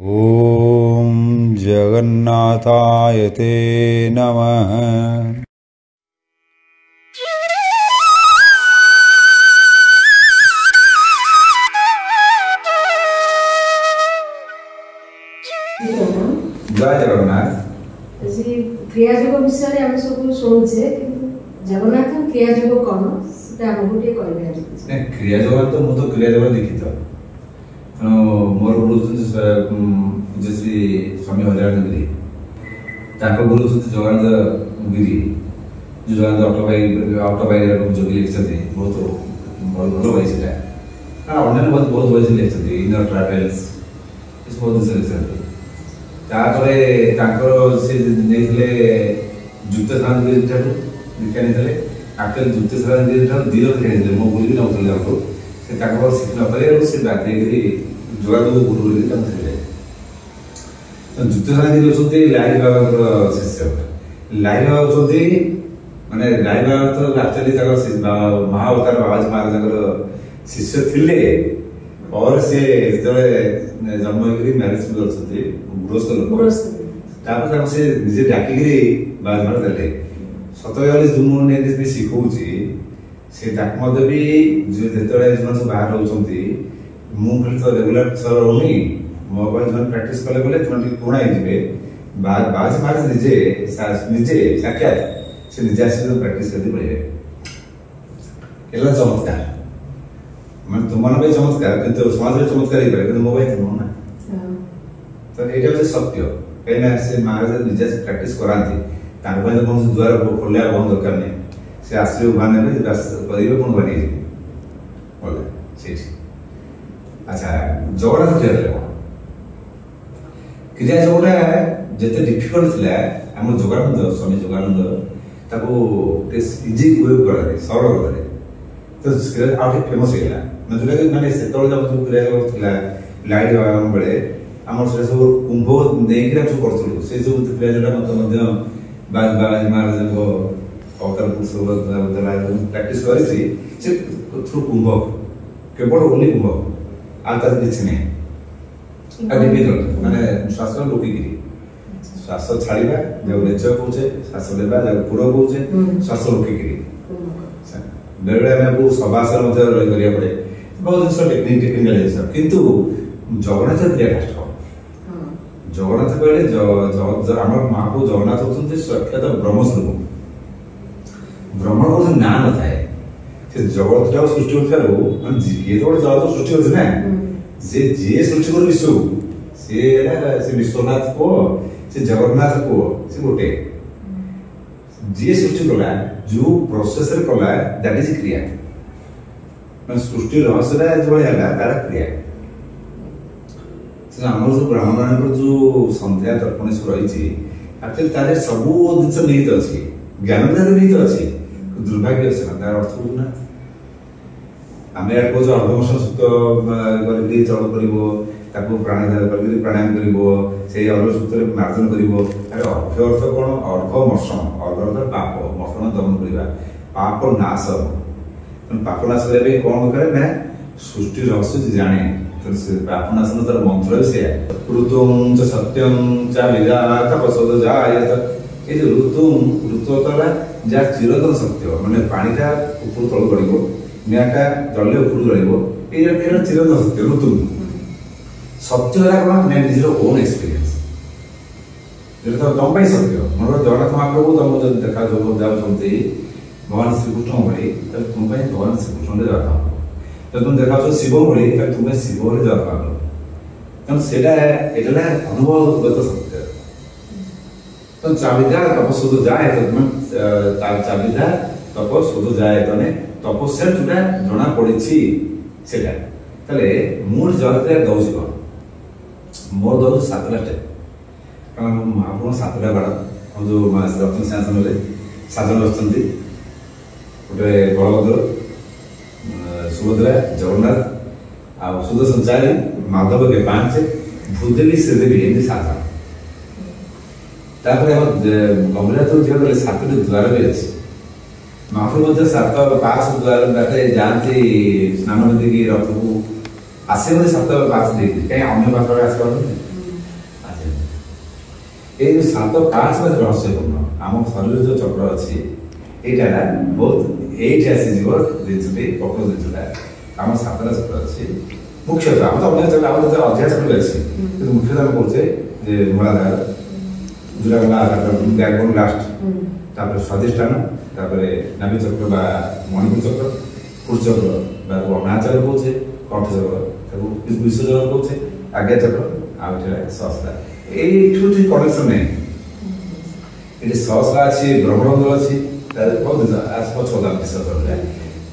ओम जगन्नाथाय ते नमः। जय जगन्नाथ। क्रिया योग विषय आम सब शुणुचे जगन्नाथ क्रिया योग कौन से आमको क्रिया योग तो मुझे क्रिया योग लिखित मोर गुरु पूज्य श्री स्वामी हरिहर गिरी गुरु जगन्नाथ गिरी जो जगन्नाथ ऑटोबायोग्राफी जो लिखते बहुत भल भाई से अन्य बहुत बही लिखते इनर ट्रावेल्स बहुत जिन लिखते से जुक्तसारायण गिरी दीक्षा नहीं एक्चुअली जुक्तसारायण गिरी दीर दीक्षा नहीं मो गुरु भी नौकरी से शिखी न से बाध्य जोगाजोग गुरु जुक्तसारायण गिरी होती लाइव बाबा शिष्य लाइव बाबा होती माने लाइव बाबा तो एक्चुअली महाअवतार बाबाजी महाराज शिष्य थिले और से जन्म होकर मैरिज भी गृहस्थ लोक से निजे डाकिकी बाबाजी देले सतगले जो शिखौची से भी जो बाहर रोचे मुझे तो रेगुलर सर रोनी मो जो प्राक्ट कले जो पुणा हो बाबाजी महाराज निजे निजे साक्षात से निजे आस प्राक्ट करते पड़े चमत्कार मैं तुम मन चमत्कार कि समाज में चमत्कार हो पाए मोबाइल नुह ना तो यहाँ हूँ सत्य कहीं से महाराज निजे प्राक्ट कराती कौन द्वार खोलिया बहुत दरकार नहीं से आसवे उभा ने करेंगे कौन बनी गला अच्छा जगन्नाथ क्रिया जोटा जिते डिफिकल्ट थी आम जगानंद स्वामी जगानंद इजी वे कर सरल करे तो आउ फेमस होगा जोटा कि मैंने से क्रिया जगत थी लाइट बेले आम से सब कुंभ नहीं सब करूँ से सब क्रिया जोटा मतलब बाबाजी महाराज अवतार पुरुष प्राक्ट कर थ्रू कुंभ केवल ओनली कुंभ आगे किसी नहीं डिफिकल्ट माने श्वास रोकिकी श्वास छाड़ा जो रेच कहे श्वास लेवा जो पुर कहे श्वास रोकिकी बेले बेले आम सबासन रही पड़े बहुत जिन टेक्निकल जिन कितु जगन्नाथ क्रिया कष्ट जगन्नाथ कहले आम महाप्रभु जगन्नाथ होती साक्षात ब्रह्मस्वरूप ब्रह्म को ना न थाए जगत टाक सृष्टि कर ये तो जगत सृष्टि होती ना जी सृष्टि कर विश्व से विश्वनाथ को से जगन्नाथ को से गोटे जी सृष्टि कला जो प्रोसेस कला दैट इज क्रिया सृष्टि रहस्य जो है तार क्रिया आम जो ब्राह्मण जो संध्या तर्पण सब रही एक्चुअली तार सब जिन निहित अच्छी ज्ञान निहित अच्छी दुर्भाग्य अच्छे ना तार अर्थ बुझुना आम या कह अर्धमोषण सूक्त जल कर प्राणायाम कर सूत्र मार्जन कर अर्घ्य अर्थ कौन अर्घमर्षण अर्घ अर्थ पाप मर्षण दमन करवा पाप नाश पाप नाश करने कौन दरकार ना सृष्टि रहस्य जाने पाप नाशन तार मंत्र भी से ऋतुम च सत्यम च विराट प्रसद जायत ये ऋतुम ऋतुता जहाँ चिरतन सत्य माने पानीटा ऊपर तल गड़ो निआटा जल्ले ऊपर गड़ो ये चिरतन सत्य ऋतु सत्य है कौन मैं निजर ओन एक्सपीरियंस जो तुम सत्य मन जगन्नाथ महाप्रभु तुम जब देखा जाऊँगी भगवान श्रीकृष्ण भाई तुम भगवान श्रीकृष्ण जगन्नाथ जब तुम देखा शिव भाई तुम्हें शिव भाई जगन्नाथ तेणु से अनुभवगत सत्य तो चाविधा तपस्व जाए चाविधा तपस्व जाए तने तपस्या जोटा जना पड़ी मुझे जगत दौर कौन मोर दौर 7टा स्टेप कारण महाप्रभु 7टा बाण जो रत्न सिंहासन 7 जन बसती गोटे बलभद्र सुभद्रा जगन्नाथ आ सुदर्शन 4 माधव के 5 भूदेवी श्रीदेवी एमती 7 गंभीरनाथ जो गले 7टी द्वार भी अच्छी महाप्रभु 7 5 द्वार बाटे जाती स्नान विधि रथ को आसे 7 5 कहीं अन्य पास आस ये 7-5 में रहस्यपूर्ण आम शरीर जो चक्र अच्छी यहाँ बहुत ये आसीज जिनटी कपड़ जिनटा आम 7टा चक्र अच्छी मुख्यतः आम तो अन्य चक्र आम अध्याय चक्र भी अच्छी मुख्यतः आम कहे मूलाधार जोटा बैकबोन लास्ट स्वादिष्ठान नाभि चक्र मणिपुर चक्र फुट चक्र अनाचक्र कहे कंठ चक्र विश्व चक्र कहे आज्ञा चक्र आगे सहस्रा ये कनेक्शन नहीं ये सहस्रा अच्छी ब्रह्मरंध्र अच्छी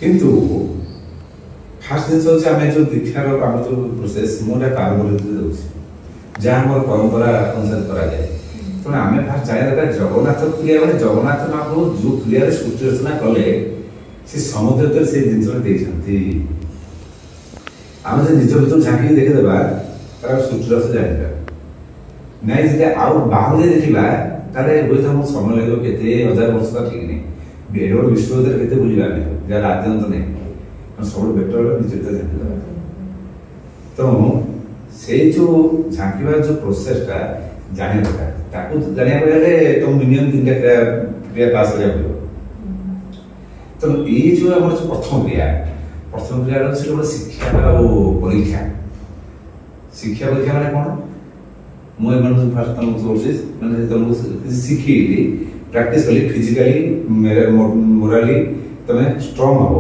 किंतु फास्ट जिन आम जो दीक्षार आम जो प्रोसेस मुझे पारंपरिक जहाँ मोर परंपरा अनुसार कराए तेना आम फास्ट चाहिए जगन्नाथ क्रिया मैंने जगन्नाथ महाप्रभु जो क्रिया सृष्टि रचना कले से समुद्र से जिन आम जो निज भर झाँकी देखीदेवा सृष्टि रस जाना नहीं जी आउ बाहर देखा ताले हुए तो समय लगे केते हजार वर्ष का ठीक नहीं बेरोड विश्व के बुझा जहाँ आद्यंत नहीं सब बेटर निजे तो से जो झाँकवा जो प्रोसेसटा जाना दरकार जाना तुम मिनिमम 3टा क्रिया पास करा पड़ो तो ये जो प्रथम क्रिया गोटे शिक्षा परीक्षा शिक्षा परीक्षा मैंने कौन मुझे फास्ट तुमको मैंने तुमको शिखी प्रैक्टिस कली फिजिकली मोराली तुम स्ट्रॉन्ग हम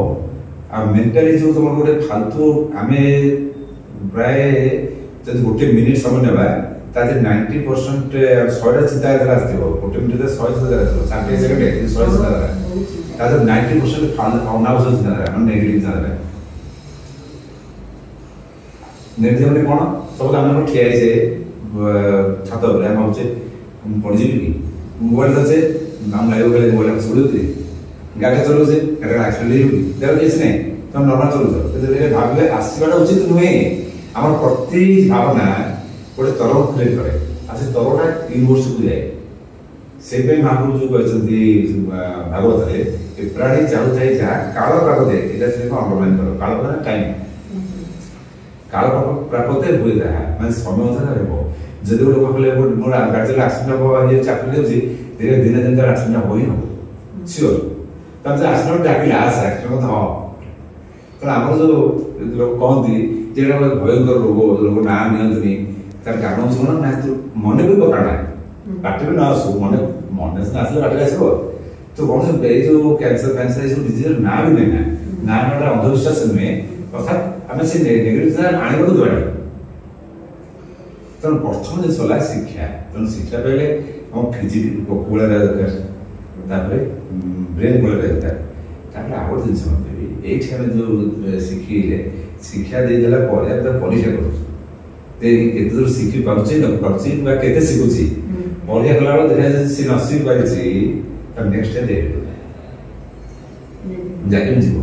आ मेंटली जो तुम गोटे फालतू आम प्राय जब गोटे मिनिट समय ना 90% 100टा चिंताधारा गोटे मिनिट 100 चिंताधारा 60 सेकेंड 100 चिंताधारा 90% अनावश्यक चिंताधारा नेगेटिव चिंताधारा नेगेटिव मैंने कौन सब आम ठिया छात भावे पड़जी कि मोबाइल धरचे नाम लगे मोबाइल छोड़ गाड़ी चलाऊे गाड़ी एक्सीडेंट किसी ना तुम नर्माल चलाऊ भावे आसवाटा उचित नुहे आम प्रति भावना गोटे तरंग क्रिएट करे आज तरंगटा यूनिवर्स को जाए से महाप्रभु जो कहते भागवत प्राणी चाहूए जहाँ काल प्रापते यहाँ से अंडरलाइन कर काल टाइम काल प्रापते हुए जहाँ मैं समय अनुसार हो जदि गोटे कहले मोर गाड़ी चला एक्सीडेंट हम ये चाकरी देती धीरे दिने दिन एक्सीडेंट हो ही हम सियोर तब एक्सीडेंट डाकिला आस एक्सीडेंट हाँ तो आम जो लोग कहती जो भयंकर रोग लोग ना नि तार कारण शुण ना मन भी पकाना पार्टी भी न आसू मन मन आसले पार्टी आसो तो कौन से जो कैंसर फैंसर ये सब डिजीज ना भी नहीं ना अंधविश्वास नुहे अर्थात आम से नेगेटिव आने को दौड़ तेणु प्रथम जिन शिक्षा तेणु शिक्षा पाइले हम फिजिक गोला दरकार ब्रेन गोला दरकार आउ गोटे जिन ये जो शिखिले शिक्षा देदेला परीक्षा करते दूर शिखी पार्टी के शिखुची परीक्षा कला देखा सी न शिखी पारी नेक्स्ट जाके जीव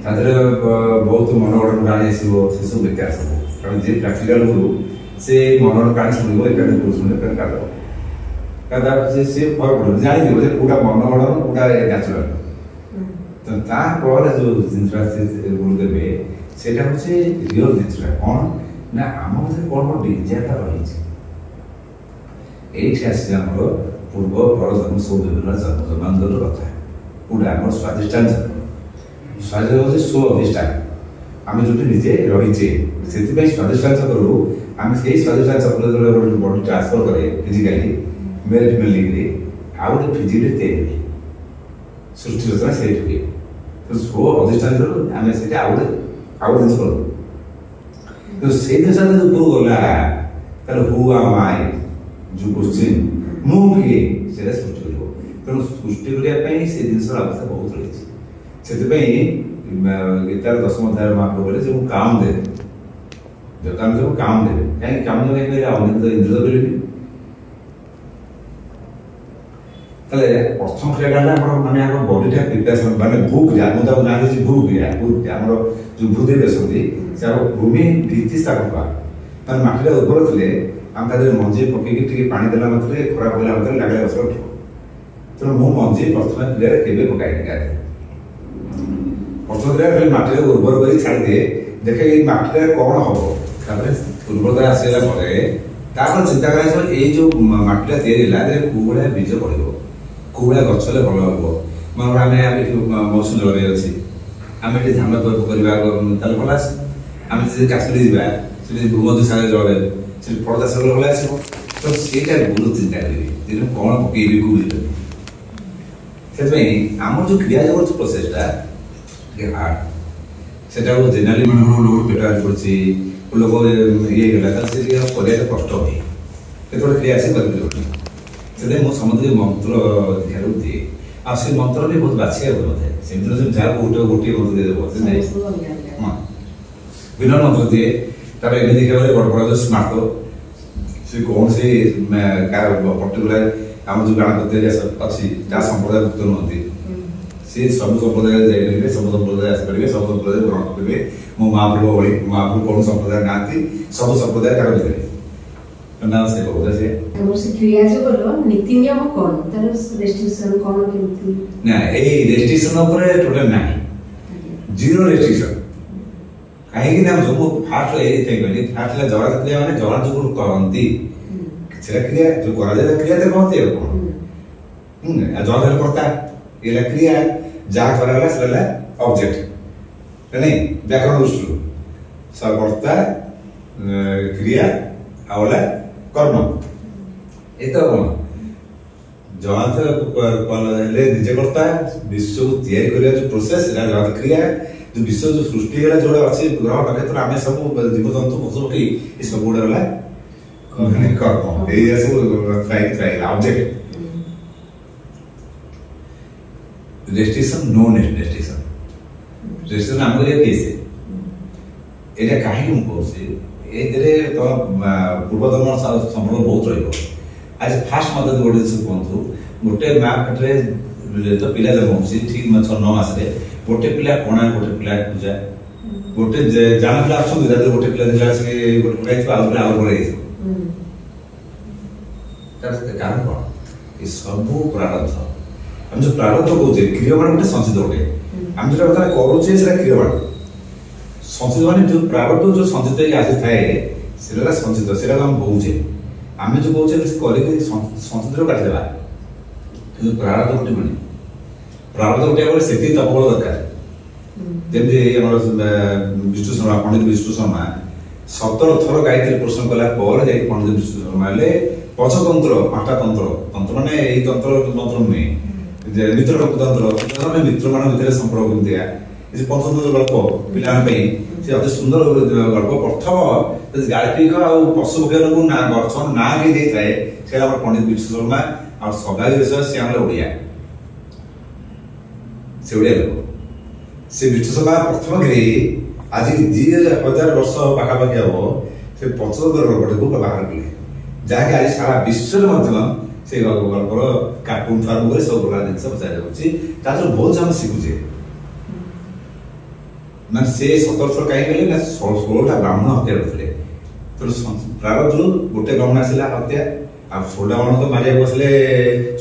बहुत मनोगढ़ कहानी आसो से सब बेकार सब कारण जी प्राक्टिकल गुरु से मनोगढ़ कहानी शुणव एक शुणे सी फरक पड़े जान कौटा मनोगढ़ कौटा न्याचुराल तो जो जिनसा गुरु देवे से हूँ रियल जिनसा कौन ना आम भर कौन कौन डिजायरटा रही पूर्व पर जन्म सब विभिन्न जन्मांतर कथा कौटा आम स्वादिष्ठान स्वादिष्ठान हूँ स्व अधिष्ठान आम जो निजे रहीचे से स्वादिष्ठान चक्र आम से स्वादिष्ठान चक्र जो बॉडी ट्रांसफर करे फिजिकली मेल फिमेल लिंक आउ गोटे फिजिकली तैयारी सृष्टि रचना से हुए तो स्व अधिष्ठान आम से आउ जिन करूँ तो से जिन उपरू गला हु आम आई जो क्वेश्चन मुझे सृष्टि कर तेणु सृष्टि करने से जिन अवस्था बहुत रही से गीतार 10म अध्याय महाप्रभु जो काम दे जो काम सब काम देवे कहीं काम देवे इंद्र बोली प्रथम क्रिया माने बॉडीटा प्रिपेरेसन माने भूख जाए मुझे ना भूख आम जो भूदेवी अच्छे से भूमि भित्ति स्थापन कर माटिटा उर्वर थे आम मंजी पकई पानी देला खराब होला लगे गछ उठ तेणु मु मंजी प्रथम क्रिया के पकाई प्रथम क्रिया माटी उर्वर कर छाड़ दिए देखे ये माटी कौन हम उर्वरता आसला तापर चिंता कराइछो ए जो माटीटा तयारी होला रे कोबळा बीज पड़िबो कोबळा गछले भल हबो मन आमे मौसम जलवायु अछि आमे टे धान करबा ताल भल आसी आमे जे काश्मीर जिबा से भूमध्य सागर जलवायु से पड़दा सागर भल आसीबो तो सेटा बहुत चिंता करिवे दिन कोन पकेबी कोबी से आम जो क्रिया जगत प्रोसेसटा हार्ड सेटा जेनराली मन लोग पेटा पड़छि लोग ये गला से करिया कष्ट होई केतोड़ क्रिया से कर से मो समुद्र मंत्र ध्यान दिए आ से मंत्र भी बहुत बाछिया होते सेमित्र से जा गोटे गोटे मंत्र दे देबो से नहीं हां बिना मंत्र दिए तब एने देखे वाले बड़ बड़ जो स्मार्ट से कौन से का पर्टिकुलर हम जो गाना करते जैसे अच्छी जा संप्रदाय भक्त नहती से सब संप्रदाय जाई परिबे सब संप्रदाय आसी परिबे सब संप्रदाय ग्रहण करिवे मो महाप्रभु बळी महाप्रभु कोन संप्रदाय नाती सब संप्रदाय का करिवे ना से बोला से हम से क्रिया जो बोलो नीति नियम कोन तर रेस्ट्रिक्शन कोन केमती ना ए रेस्ट्रिक्शन ऊपर टोटल नाही जीरो रेस्ट्रिक्शन काहे कि ना जो फास्ट ए थे गनी फास्ट ला जवान क्रिया माने जवान जो करंती सेरा क्रिया जो करा जाय क्रिया ते कहते कोन जवान करता ये क्रिया जा कराला सेला ऑब्जेक्ट नहीं व्याकरण दृष्टि सकर्ता क्रिया आवला कर्म एतो कोन जवान ले निजे करता विश्व को तैयारी करिया जो प्रोसेस ला जवान क्रिया जो विश्व जो सृष्टि वाला जोड़ा अछि ग्रह नक्षत्र आमे सब जीव जंतु पशु पक्षी ई सब गुडा वाला कर्म ए सब try object restriction no restriction restriction हमको ये कैसे एटा काहे हम कोसे ए दरे तो पूर्वतन संपर्क बहुत रहइबो आज फास्ट मत गोटे से कोंतु गोटे मैप रे तो पिला जब होसी ठीक म 6 9 मास रे गोटे पिला कोणा गोटे पिला पूजा गोटे जान पिला अछन दादर गोटे पिला दिला से गोटे पिला तो आउला आउ पड़े तार कारण कोन ई सब प्रारब्ध हम जो प्रारब्ध कहते क्रियावान गोटे संचित गोटे हम जो बता करूचे सेरा क्रियावान संचित माने जो प्रारब्ध जो संचित हे आसी थाए सेरा संचित सेरा हम बहुचे हम जो कहूचे से करे कि संचित रो काट देबा जो प्रारब्ध गोटे माने प्रारब्ध गोटे बोले सेति तपबल दरकार जेमि हमर विष्णु शर्मा पंडित विष्णु शर्मा 17 थर गायत्री प्रश्न कला पर जे पंडित विष्णु शर्मा ले पचतंत्र पाटा तंत्र तंत्र माने एई तंत्र मंत्र में जे मित्र तंत्र में मित्र मान भितर संपर्क दिया जे पंचतंत्र गल्प पिलान पे से अति सुंदर गल्प प्रथम गायत्रिक आ पशु पक्षी को ना गठन ना के दे थाए से हमर पंडित विष्णु शर्मा और सौभाग्य विषय से हमर ओडिया से ओडिया लोक से विष्णु शर्मा प्रथम गिरी आज 2000 वर्ष पाखा पाखा हो से पंचतंत्र गल्प को बाहर कले जाके आज सारा विश्व में से गल्पर कार्टून फार्म करे सब प्रकार जिनस बचा जाउची तातर बहुत हम सिखुचे मन से 17 थर काहे गेले ना 16 टा ब्राह्मण हत्या करथले तो प्रारब्ध गोटे ब्राह्मण आसिला हत्या आ 16 ब्राह्मण तो मारिया बसले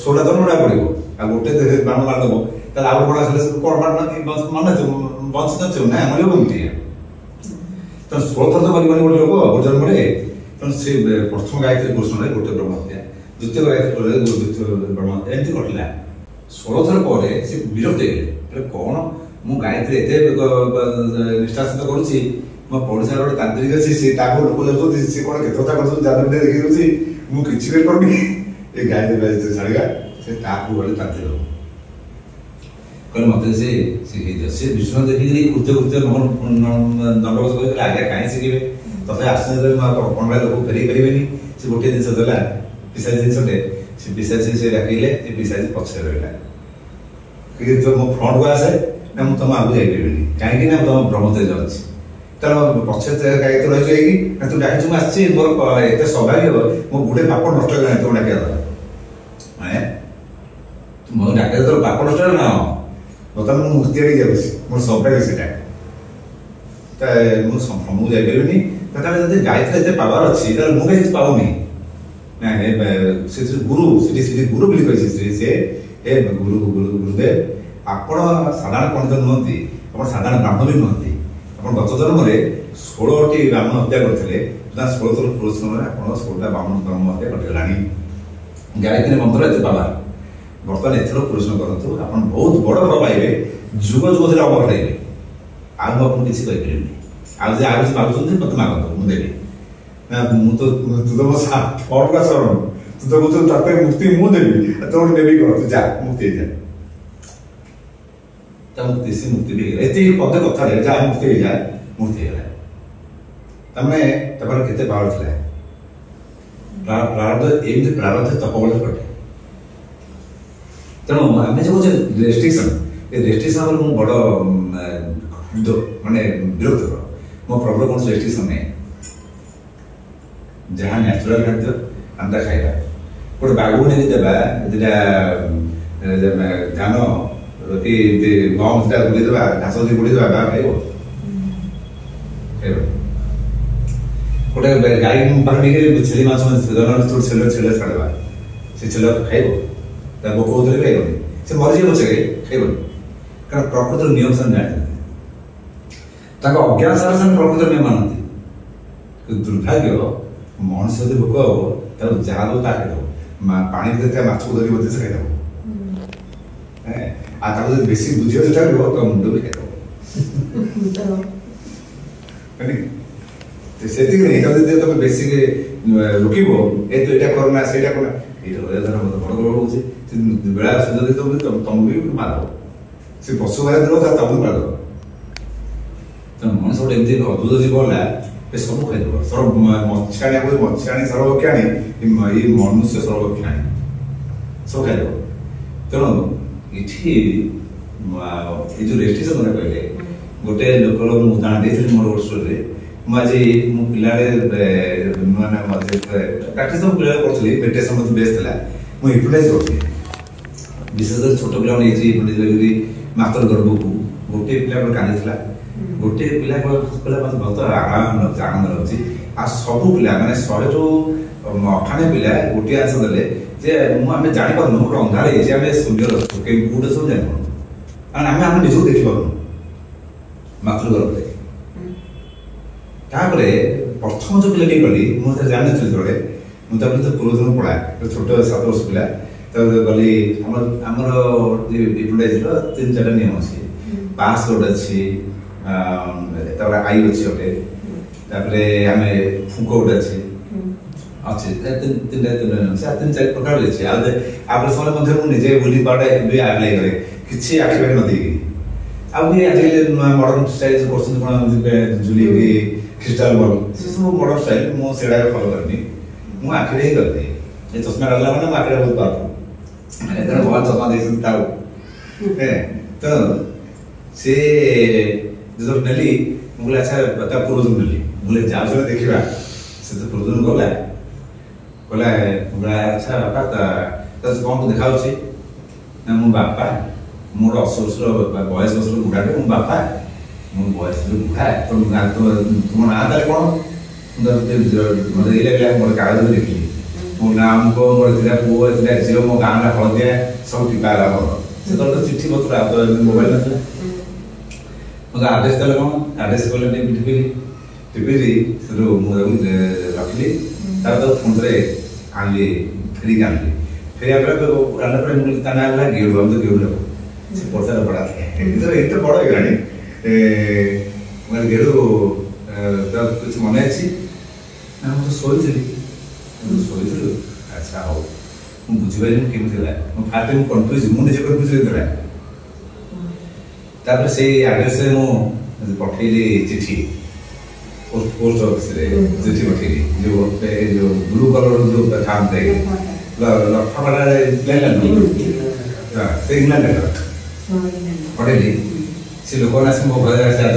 16 तो नडा पड़िबो आ गोटे ब्राह्मण मार दबो त आउ कोन आसिले कोन मारना मन बंचित छ ना मरियो बंती तो 16 थर तो मरि मरि गोटे लोक जन्म रे तो से प्रथम गायत्री प्रश्न रे गोटे ब्राह्मण हत्या द्वितीय गायत्री द्वितीय ब्रह्म एंती करला 16 थर परे से विरक्त गेले कोन मु गायत्री एते निष्ठा सहित करूची मो पड़ोसा रो तांत्रिक अछि से ताको लोक जतो से कोन केतोता करतो जादर दे देखिरुची मु किछि कर करबी ए गायत्री बाजे साडगा से ताको वाले तांत्रिक कल मते से सिखि से विष्णु देखि कृत्य कृत्य दंडवत कर आगे काहे सिखिबे तथे आश्चर्य कोनला लोक फेरी करिवेनी से गोटे दिन से दला पिसाज दिन सटे से पिसाज से राखिले ए पिसाज पछे रहला कि तो मो फ्रंट को आसे ना मु तम आगु जाई परबेनी काहे कि ना तम ब्रह्मतेज अछि तनो पछे से काहे तो रहि जाई कि ना तू डाहि तुम आछि मोर एते सौभाग्य मो गुडे पाप नष्ट कर तो डाके माने तू मो डाके तो पाप नष्ट ना बता मु मुक्ति आइ जाउछि मोर सौभाग्य सेटा त मु संभव जाई परबेनी तथा जदि गायत्री एते पावर अछि त मु काहे पाउनी ना हे से गुरु से गुरु बोली कहि से हे गुरुदेव आपण साधारण पंडित नुहंती आपण साधारण ब्राह्मण भी नुहंती आपण गत जन्म रे 16ଟି ବ୍ରାହ୍ମଣ ହତ୍ୟା କରିଥିଲେ 16 ଥର ପୁରୁଷ ଆପଣ 16ଟା ବ୍ରାହ୍ମଣ ହତ୍ୟା କରିଗଲାଣି। ଗାୟତ୍ରୀ ମନ୍ତ୍ର ଏତେ ପାୱାର। ବର୍ତ୍ତମାନ ଏଥର ପୁରୁଷ କରନ୍ତୁ, ଆପଣ ବହୁତ ବଡ଼ ଫଳ ପାଇବେ, ଯୁଗ ଯୁଗ ଧରି ଅମର ରହିବେ। ଆଉ ମୁଁ ଆପଣଙ୍କୁ କିଛି କହିପାରିବିନି। ଆଉ ଯେ ଆଉ କିଛି ମାଗୁଛନ୍ତି ମୋତେ ମାଗନ୍ତୁ, ମୁଁ ଦେବି। ନା ମୁଁ ତ ତୁ ତ ମୋ ଫଟକା ଶରଣ, ତୁ ତ କହୁଛୁ ତତେ ମୁକ୍ତି ମୁଁ ଦେବି, ତୋର ନେବି କଣ, ତୁ ଯା ମୁକ୍ତି ହେଇଯା। ତା ମୁକ୍ତି ସେ ମୁକ୍ତି ବି ହେଇଗଲା। ଏତିକି ପଦେ କଥାରେ ଯାହା ମୁକ୍ତି ହେଇଯାଏ, ମୁକ୍ତି ହେଇଗଲା। ତାମାନେ ତାପରେ କେତେ ପାୱାର ଥିଲା। ପ୍ରାରବ୍ଧ ଏମିତି ପ୍ରାରବ୍ଧ ତପବଳ ଘଟେ। ତେଣୁ ଆମେ ଯେ କହୁଛେ ରେଷ୍ଟ୍ରିକ୍ସନ୍, ଏ ରେଷ୍ଟ୍ରିକ୍ସନ୍ ଉପରେ ମୁଁ ବଡ଼ ମାନେ ବିରକ୍ତ କର। ମୋ ପ୍ରବଳ କୌଣସି ରେଷ୍ଟ୍ରିକ୍ସନ୍ ନାହିଁ। ଯାହା ନ୍ୟାଚୁରାଲ ଖାଦ୍ୟ ଆମେ ତା ଖାଇବା। ଗୋଟେ ବାଘକୁ ନେଇକି ଦେବା ଦିଟା ଧାନ କି ଗହମ ଦିଟା ଗୁଳି ଦେବା, ଘାସ ଦେଇ ଗୁଳି ଦେବା, ବାଘ ଖାଇବ? ଖାଇବ। ଗୋଟେ ଗାଈ ପାଖରେ ନେଇକି ଛେଳି ମାଂସ ଛେଳି ଛାଡ଼ିବା, ସେ ଛେଳି ଖାଇବ? ତା ଭୋକ ହଉଥିଲେ ଖାଇବନି, ସେ ମରିଯିବ ପଛକେ ଖାଇବନି। କାରଣ ପ୍ରକୃତିର ନିୟମ ସେମାନେ ଜାଣିଛନ୍ତି। ତାଙ୍କ ଅଜ୍ଞାନ ସାରା ସେମାନେ ପ୍ରକୃତିର ନିୟମ ମାନନ୍ତି। ଦୁର୍ଭାଗ୍ୟ ମଣିଷ ଯଦି ଭୋକ ହବ ତାକୁ ଯାହା ଦବ ତାହା ଖାଇଦବ। ପାଣି ଭିତରେ ମାଛକୁ ଧରି ମଧ୍ୟ ସେ ଖାଇଦବ। ଆଉ ତାକୁ ଯଦି ବେଶୀ ବୁଝିବ ସେଟା କରିବ ତ ମୁଣ୍ଡ ବି ଖାଇଦବ। ସେତିକି ନାହିଁ, ଯଦି ତମେ ବେଶୀ ରୋକିବ, ଏ ତୁ ଏଇଟା କରନା ସେଇଟା କରନା, ଏଇଟା କରିବା ଦ୍ୱାରା ମତେ ବଡ଼ ଗଡ଼ ହଉଛି, ବେଳା ସୁଯୋଗ ତମକୁ ବି ମାରିଦବ। ସେ ପଶୁ ମାରି ଦେବ ତା ତମକୁ ମାରିଦବ। ତେଣୁ ମଣିଷ ଗୋଟେ ଏମିତି ଅଦ୍ଭୁତ ଜୀବ ହେଲା, ଏ ସବୁ ଖାଇଦବ। ମତ୍ସ୍ୟାଣୀ ମତ୍ସ୍ୟାଣୀ ସର୍ବଭକ୍ଷାଣୀ, ଏଇ ମନୁଷ୍ୟ ସର୍ବଭକ୍ଷାଣୀ, ସବୁ ଖାଇଦବ। ତେଣୁ ଏଠି ଏଇ ଯୋଉ ରେଷ୍ଟ୍ରିକ୍ସନ୍ କଥା କହିଲେ, ଗୋଟେ ଲୋକର ମୁଁ ଉଦାହରଣ ଦେଇଥିଲି ମୋର ଗୋଟେ ଷ୍ଟୋରୀରେ। ମୁଁ ଆଜି ମୁଁ ପିଲାବେଳେ ନୂଆ ପ୍ରାକ୍ଟିସ୍ ମୁଁ ପିଲାବେଳେ କରୁଥିଲି, ମେଡିଟେସନ୍ ମୋତେ ବେସ୍ ଥିଲା। ମୁଁ ଇମ୍ପ୍ରୋଭାଇଜ୍ କରୁଥିଲି, ବିଶେଷ କରି ଛୋଟ ପିଲାଙ୍କୁ ନେଇଛି ଇମ୍ପ୍ରୋଭାଇଜ୍ କରିକି ମାତ୍ର ଗର୍ଭକୁ। ଗୋଟିଏ ପିଲା ଗୋଟେ କାନ୍ଦିଥିଲା, ଗୋଟିଏ ପିଲା କହିଲା ମୋତେ ବହୁତ ଆନନ୍ଦ ଲାଗୁଛି। ଆଉ ସବୁ ପିଲା ମାନେ 100ରୁ 98 ପିଲା ଗୋଟିଏ ଆନ୍ସର ଦେଲେ ଯେ ଆମେ ଜାଣିପାରୁନୁ, ଗୋଟେ ଅନ୍ଧାର ହେଇଛି, ଆମେ ସୂର୍ଯ୍ୟର କୋଉଟା ସବୁ ଜାଣିପାରୁନୁ, କାରଣ ଆମେ ନିଜକୁ ଦେଖିପାରୁନୁ ମାତୃଗର୍ଭରେ। ତାପରେ ପ୍ରଥମ ଯୋଉ ପିଲା ଟିକେ ଗଲି, ମୁଁ ସେଟା ଜାଣିନଥିଲି ଯେତେବେଳେ, ମୁଁ ତାପରେ ତ ପୂର୍ବଦିନ ପଢ଼ା ଛୋଟ 7 ବର୍ଷ ପିଲା, ତାପରେ ଗଲି ଆମର 3-4ଟା ନିୟମ ଅଛି। ପାସ୍ ଗୋଟେ ଅଛି, ତାପରେ ଆଇ ଅଛି ଗୋଟେ, ତାପରେ ଆମେ ଫୁଙ୍କ ଗୋଟେ ଅଛି, 3-4 ପ୍ରକାର ଅଛି। ଆଉ ସମୟ ମଧ୍ୟ ମୁଁ ନିଜେ ବୁଲି ପାଉଡା ବି ଆପ୍ଲାଏ କରେ, କିଛି ଆଖି ପାଖି ନ ଦେଇକି। ଆଉ ବି ଆଜିକାଲି ମଡର୍ନ ଷ୍ଟାଇଲ କରୁଛନ୍ତି କଣ, ଝୁଲିକି କ୍ରିଷ୍ଟାଲ ବଲ୍, ସେ ସବୁ ମଡର୍ନ ଷ୍ଟାଇଲ, ମୁଁ ସେଗୁଡାକ ଫଲୋ କରେନି। ମୁଁ ଆଖିରେ ହିଁ କରିଦିଏ। ଏ ଚଷମା ଲଗାଇଲା ମାନେ ମୁଁ ଆଖିରେ ବହୁତ ପାଉଛୁ, ତେଣୁ ଭଲ ଚଷମା ଦେଇଛନ୍ତି ତାଉ। ତେଣୁ ସେ ଯେତେବେଳେ ନେଲି, ମୁଁ କହିଲି ଆଚ୍ଛା ତା ପୂର୍ବଦିନ ନେଲି, ମୁଁ କହିଲି ଯାଉଛ ଦେଖିବା। ସେ ତ ପୂର୍ବଦିନ ଗଲା, କହିଲା ଆଚ୍ଛା ବାପା କଣ ଦେଖାଯାଉଛି? ନା ମୋ ବାପା, ମୁଁ ଗୋଟେ 80 ବର୍ଷର 82 ବର୍ଷର ବୁଢ଼ାଟେ, ମୋ ବାପା, ମୁଁ ବୟସରେ ବୁଢ଼ା, ତୁମ ନାଁ ତାହେଲେ କଣ? ମତେ ଏଇ ଲାଗିଲା, ମୋର କାଗଜରେ ଦେଖିଲି, ମୋ ନାଁ ଅମୁକ, ମୋର ଥିଲା ପୁଅ, ଥିଲା ଝିଅ, ମୋ ଗାଁ ନା ହଳଦିଆ, ସବୁ ଟିପା ହେଲା ମୋର। ସେତେବେଳେ ତ ଚିଠି ପତ୍ର ମୋବାଇଲ ନଥିଲା। ମୋତେ ଆଡ୍ରେସ୍ ଦେଲେ କଣ, ଆଡ୍ରେସ୍ କଲେ ଟିପିଲି, ସେଠୁ ମୁଁ ରଖିଲି। ତାପରେ ତାକୁ ପୁଣି ଥରେ ଆଣିଲି, ଫେରିକି ଆଣିଲି। ଫେରିବା ପରେ ଆଣିଲା ପରେ ମୁଁ ତା ନାଁ ହେଲା ଗେଡ଼ୁ, ଆମେ ତ ଗେଡ଼ୁ ଲୋକ। ସେ ପଚାର ପଡ଼ା ଏତେ ବଡ଼ ହେଇଗଲାଣି। ଗେଡ଼ୁ କିଛି ମନେ ଅଛି? ନା ମୁଁ ତ ଶୋଇଥିଲି। ଆଚ୍ଛା ହଉ, ମୁଁ ବୁଝିପାରିଲିନି କେମିତି ହେଲା। ଫାର୍ଷ୍ଟ ମୁଁ କନଫ୍ୟୁଜ, ମୁଁ ନିଜେ କନଫ୍ୟୁଜ ହେଇଥିଲା। ତାପରେ ସେଇ ଆଡ୍ରେସରେ ମୁଁ ପଠେଇଲି ଚିଠି, ପୋଷ୍ଟ ଅଫିସରେ ଚିଠି ପଠେଇଲି। ଯୋଉ ବ୍ଲୁ କଲର ଯୋଉ ଥାନ୍ତେ ଲଫାଫାଟା ସେ ଇଂଲାଣ୍ଡ ପଠେଇଲି। ସେ ଲୋକମାନେ ଆସି ମୋ ଘରେ ଆସିଲା,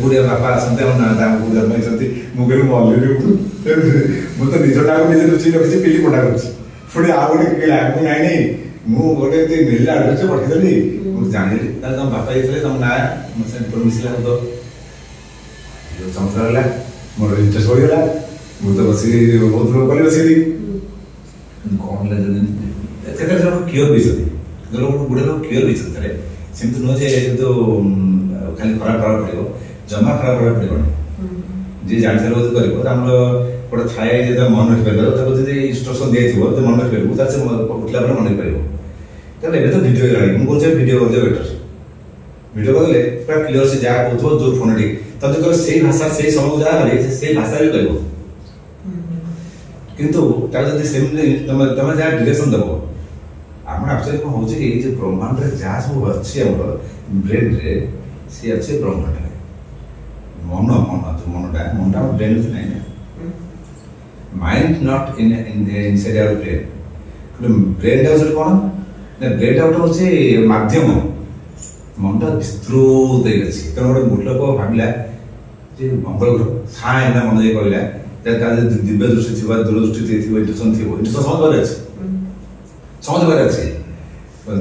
ପୁଡ଼ିଆ ବାପା ଆସନ୍ତି, ଆମ ତାଙ୍କୁ ଜନ୍ମେଇଛନ୍ତି। ମୁଁ କହିଲି ମଲ୍ଲିଲି, ମୁଁ ତ ନିଜ ନାଁକୁ ନିଜେ ଲୁଚେଇ ରଖିଛି, ପିଲି ପଣ୍ଡା କରୁଛି। ପୁଣି ଆଉ ଗୋଟେ ମୁଁ ନାଇଁ ମୁଁ ଗୋଟେ ମିଳିଲା ଆଡ୍ରେସ୍ ପଠେଇଦେଲି, ମୁଁ ଜାଣିଲି। ତାହେଲେ ତମ ବାପା ହେଇଥିଲେ, ତମ ନାଁ ମୋ ସାଙ୍ଗେ ମିଶିଲା, ତ ଚମତ୍କାର ହେଲା। ମୋର ଇଣ୍ଟରେଷ୍ଟ ବଢ଼ିଗଲା। ମୁଁ ତ ବସିକି ବହୁତ ଲୋକ କଲି, ବସିଲି କଣ ହେଲା କେତେ ଜଣ କ୍ଲିୟର ଦେଇଛନ୍ତି, ଗୋଟେ ଲୋକ କ୍ଲିୟର ଦେଇଛନ୍ତି। ସେମିତି ନୁହେଁ ଯେ କିନ୍ତୁ ଖାଲି ଖରାପ ଖରାପ ପଡ଼ିବ। जमा खराब होगा पड़ेगा जी जान से रोज करिवो हमर गोटे थाए जे मन रखि परबो ताको जे इंस्ट्रक्शन देथिवो तो मन रखि परबो तासे उठला पर मन परबो तले एबे तो वीडियो लागी मु कोचे वीडियो कर दे बेटर वीडियो करले पूरा क्लियर से जा होतो जो फोनेटिक तब जो सेही भाषा सेही समझ जा रे सेही भाषा भी कहबो किंतु तार जदी सेमली तमे जा डायरेक्शन दबो हमरा एक्चुअली को होजे ए जे ब्रह्मांड रे जा सब अछि हमर ब्रेन रे से अछि ब्रह्मांड रे मन जो मनटा ब्रेन नै ना mind not in inside our brain brain टा जो कोन ना ब्रेन टा होचे माध्यम मनटा विस्तृत हे अछि त गोटे मुठलो को भाबिला जे मंगल ग्रह साय ना मन जे कहला ता दिव्य दृष्टि थिबा दूरदृष्टि थिबा इंट्यूशन थिबो इंट्यूशन समझ बारे अछि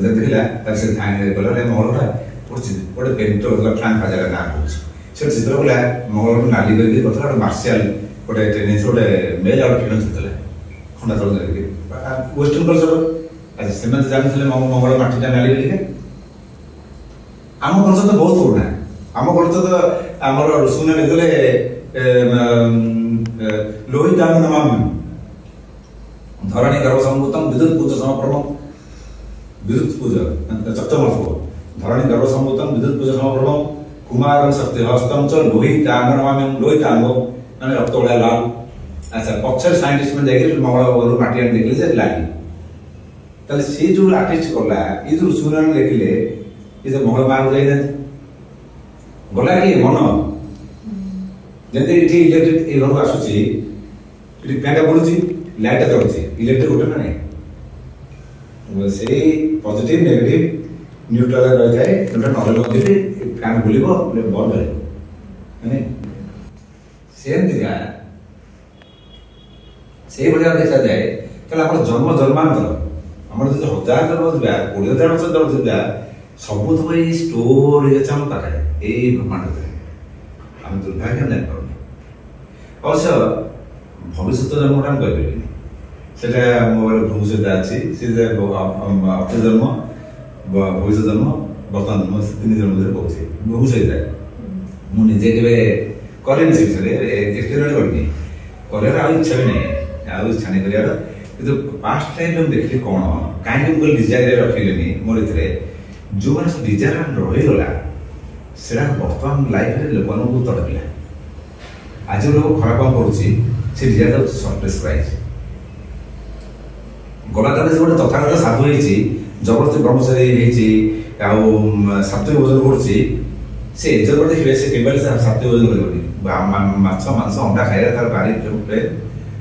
जे देखला तार से थाय गला रे मोरटा गोटे पेंटर प्लान का जगह ना होछि से चित्र बोला मंगल नाली करके कथरा मार्शल गोटे टेनिस गोटे मेल आउट फिल्म चित्रले खंडा तळ करके वेस्टर्न कल्चर आज सेमन जानिथले मंगल माटीटा नाली करके आम कल्चर तो बहुत पुराना आम कल्चर तो हमर ऋषुने लेखले लोहित दान नमामि धरणी गर्भ संभूतम विद्युत पूजा समप्रभम विद्युत पूजा चक्तमर्थ धरणी गर्भ संभूतम विद्युत पूजा समप्रभम कुमारं शक्ति हस्तम च लोहित आंगनमामं लोहित आंगो माने रक्त उड़ा लाल अच्छा पक्षर साइंटिस्ट में देखि मंगल और माटी आन देखले जे लागी तले से जो आर्टिस्ट करला ई जो सुनन देखले ई जो मंगल मार जाय न गला कि मन जते इठी इलेक्ट्रिक ए घर आसुची इठी फैन पडुची लाइट जळुची इलेक्ट्रिक गोटे ना से पॉजिटिव नेगेटिव न्यूट्रल रह जाए गोटे नॉलेज होती फैन बुलिबो बंद करे माने सेम दिगा से बढ़िया देखा जाए तले हमर जन्म जन्मांतर हमर जो हजार जन्म दिबा 20000 वर्ष जन्म दिबा सब तो ए स्टोरी जे हम पाखे ए ब्रह्मांड रे हम दुर्भाग्य नै करू अवश्य भविष्य जन्मटा हम कहबेनी सेटा मोबाइल भविष्य अछि से जे अर्थ जन्म भविष्य जन्म वर्तमान जन्म तीन जन्म रे कहछि भविष्य जाय मु निजे केबे करेन से एक्सपेरिमेंट करनी करे आ इच्छा भी नहीं आ इच्छा नहीं करिया तो पास्ट टाइम हम देखली कोन काहे हम डिजायर रखिलेनी मोर इतरे जो माने डिजायर रहि गला सेरा वर्तमान लाइफ रे लोगन को तड़पिला आज लोग खराब काम करूची से डिजायर सरप्राइज प्राइज गला काले से तथागत साधु हेची जबरदस्ती ब्रह्मचारी हेची आ सात्विक भोजन करची से एन्जॉय करते हिबे से केबल से सात्विक भोजन करबनी माछ मांस अंडा खाइरा तार बारी पे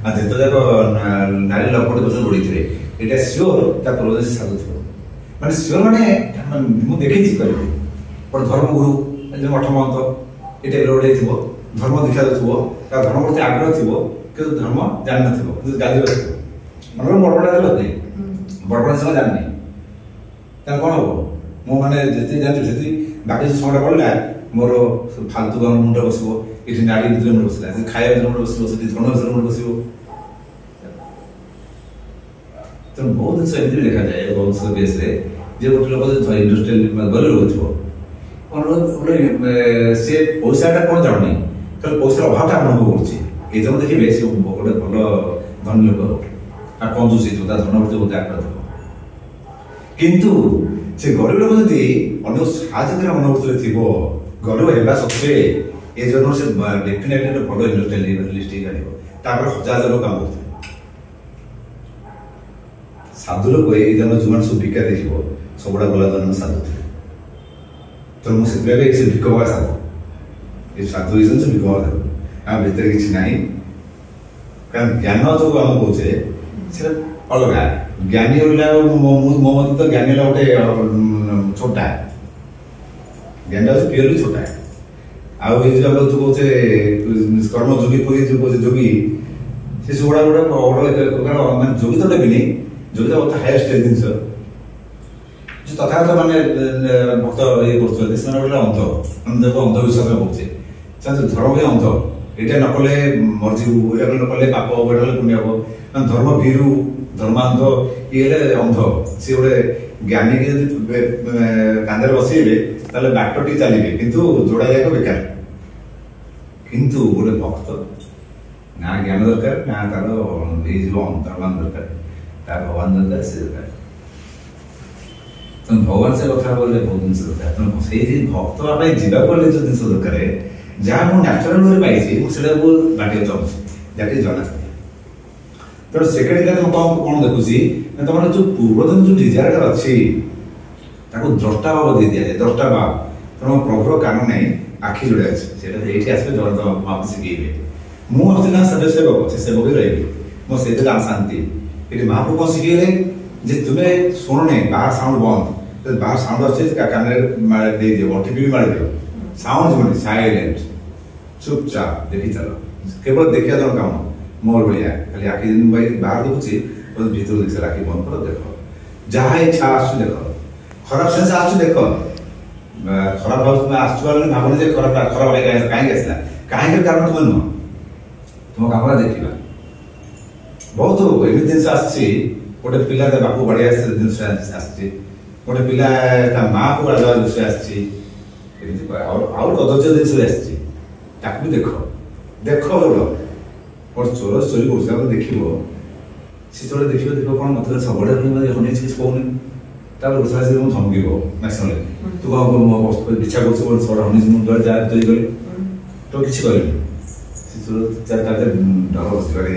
आ जेतो जाको नारी लपट भोजन उड़ी थिबे एटा श्योर ता प्रोसेस साधु थिबो माने श्योर माने मु देखि छी करबी पर धर्म गुरु जे मठ महंत एटा रोडे थिबो धर्म दीक्षा थिबो ता धर्म प्रति आग्रह थिबो कि धर्म जान न थिबो कि गादी बसथिबो मन बडबडा दिलो नै बडबडा से जाननी ता कोन हो मु माने जेते जानती सेती बाकी समटा पड़ला मोर फालतू गाम मुंड बसबो इठी नाडी भितर मुंड बसला से खाया भितर मुंड बसबो से धन भितर मुंड बसबो तो बहुत से एमती देखा जाए बहुत से बेस रे जे गोटे लोक जे इंडस्ट्रियल गले लोक थो कोन से पैसाटा कोन जानि तो पैसा अभावटा अनुभव करछि ए जब देखि बेसी गोटे भलो धन लोक आ कंजूसी तो धन भितर बहुत आग्रह किंतु से गरीब लोक जदि अन्य साहाय्य मनोवृत्ति थिबो गरीब हेबा सत्वे ए जनो से डेफिनेटली भलो इंडस्ट्रियलिस्ट गाड़िबो तापर हजार लोक काम करथे साधु लोक ए जनो जुमान सब भिका देखिबो सबडा गला जनो साधु थे तो मु से बेबे से भिकवा साधु ए साधु इजन से भिकवा साधु आ भीतर किछि नाही कारण ज्ञान जो हम कहछे से अलगा ज्ञानी होला मो मत तो ज्ञानी ला उठे छोटा ज्ञानी तो प्योरली छोटा आ ये जो हम जो कहते कर्म जोगी कोई जो कहते जोगी से सोडा बड़ा माने जोगी तो नहीं जोगी तो हाईएस्ट जिंस जो तथागत माने भक्त ये करछे से बड़ा अंत हम देखो अंधविश्वास में होचे चाहे धर्म के अंत एटा न कले मर्जी एटा न कले पाप एटा पुण्य हो धर्म भीरु धर्मांध ये अंध से गोटे ज्ञानी के कांदर बसइबे ताले बाटटी चलिबे किंतु जोड़ा जाक बेकार କିନ୍ତୁ ଗୋଟେ ଭକ୍ତ ନା ଜ୍ଞାନ ଦରକାର ନା ତାର ଏଇ ଯୋଉ ଅନ୍ତର୍ମାନ ଦରକାର, ତା ଭଗବାନ ଦରକାର, ସେ ଦରକାର। ତେଣୁ ଭଗବାନ ସେ କଥା କହିଲେ ବହୁତ ଜିନିଷ ଦରକାର। ତେଣୁ ସେଇ ଭକ୍ତ ପାଇଁ ଯିବାକୁ ହେଲେ ଯୋଉ ଜିନିଷ ଦରକାର, ଯାହା ମୁଁ ନ୍ୟାଚୁରାଲ ୱେରେ ପାଇଛି ମୁଁ ସେଟାକୁ ବାଟିବାକୁ ଚାହୁଁଛି, ଯାହାକି ଜଣା। ତେଣୁ ସେକେଣ୍ଡ ମୁଁ କଣ ଦେଖୁଛି ନା ତମର ଯୋଉ ପୂର୍ବତନ ଯୋଉ ଡିଜାୟାରଟା ଅଛି ତାକୁ ଦ୍ରଷ୍ଟା ଭାବ ଦେଇ ଦିଆଯାଏ। ଦ୍ରଷ୍ଟା ଭାବ, ତେଣୁ ପ୍ରଭୁର କାନ ନାହିଁ, ଆଖି ଯୋଡ଼େ ଅଛି, ସେଇଟା ଏଇଠି ଆସିଲେ ଜଗନ୍ନାଥ ମହାପ୍ରଭୁ ଶିଖେଇବେ। ମୁଁ ଅଛି ନା ସେବକ, ସେ ସେବକ ରହିବି, ମୋ ସେଇଥିରେ ଶାନ୍ତି। ଏଠି ମହାପ୍ରଭୁ କଣ ଶିଖେଇଲେ ଯେ ତୁମେ ଶୁଣ ନାହିଁ, ବାହାର ସାଉଣ୍ଡ ବନ୍ଦ, ବାହାର ସାଉଣ୍ଡ ଅଛି କାନରେ ଦେଇଦିଅ, ଓଟିପି ବି ମାରିଦିଅ, ସାଉଣ୍ଡ ଶୁଣି ସାଇଲେଣ୍ଟ, ଚୁପଚାପ ଦେଖି ଚାଲ। କେବଳ ଦେଖିବା ତମ କାମ, ମୋର ଭଳିଆ ଖାଲି ଆଖି ବାହାର ଦେଖୁଛି, ଭିତରୁ ଦେଖି ଆଖି ବନ୍ଦ କର, ଦେଖ ଯାହା ଇଚ୍ଛା ଆସୁଛି ଦେଖ, ଖରାପ ସେନ୍ସ ଆସୁଛି ଦେଖ, ଖରାପ ଭାବ ତୁମେ ଆସୁଛୁ ଭାବୁନି ଯେ ଖରାପ କାହିଁକି ଆସିଲା, କାହିଁକି କାରଣ ତୁମେ ନୁହଁ, ତୁମ କାମରେ ଦେଖିବା। ବହୁତ ଏମିତି ଜିନିଷ ଆସିଛି, ଗୋଟେ ପିଲା ତା ବାପୁ ବାଡି ଆସିଛି ଜିନିଷ ଆସିଛି, ଗୋଟେ ପିଲା ତା ମାଆକୁ ବାଡିବା ଜିନିଷ ଆସିଛି, ଏମିତି ଆଉ କଦର୍ଯ୍ୟ ଜିନିଷ ଆସିଛି, ତାକୁ ବି ଦେଖ। ଦେଖ ବୋଲ ମୋର ଚୋର ଚୋରି କରୁଛି, ତାକୁ ଦେଖିବ, ସେ ଚୋର ଦେଖିବ, ଦେଖିବ କଣ ମତେ ସବୁବେଳେ କିଛି କହୁନି, ତାପରେ ରୋଷେଇ ଆସିକି ମୁଁ ଧମକିବ ମ୍ୟାକ୍ସିମମ୍, ତୁ କଣ ଇଚ୍ଛା କରୁଛୁ ଛୋଟ ହନିଛି ମୁଁ ଚୋରି କଲି, ତ କିଛି କରିବି। ସେ ଚୋର ଡର ବସିପାରେ,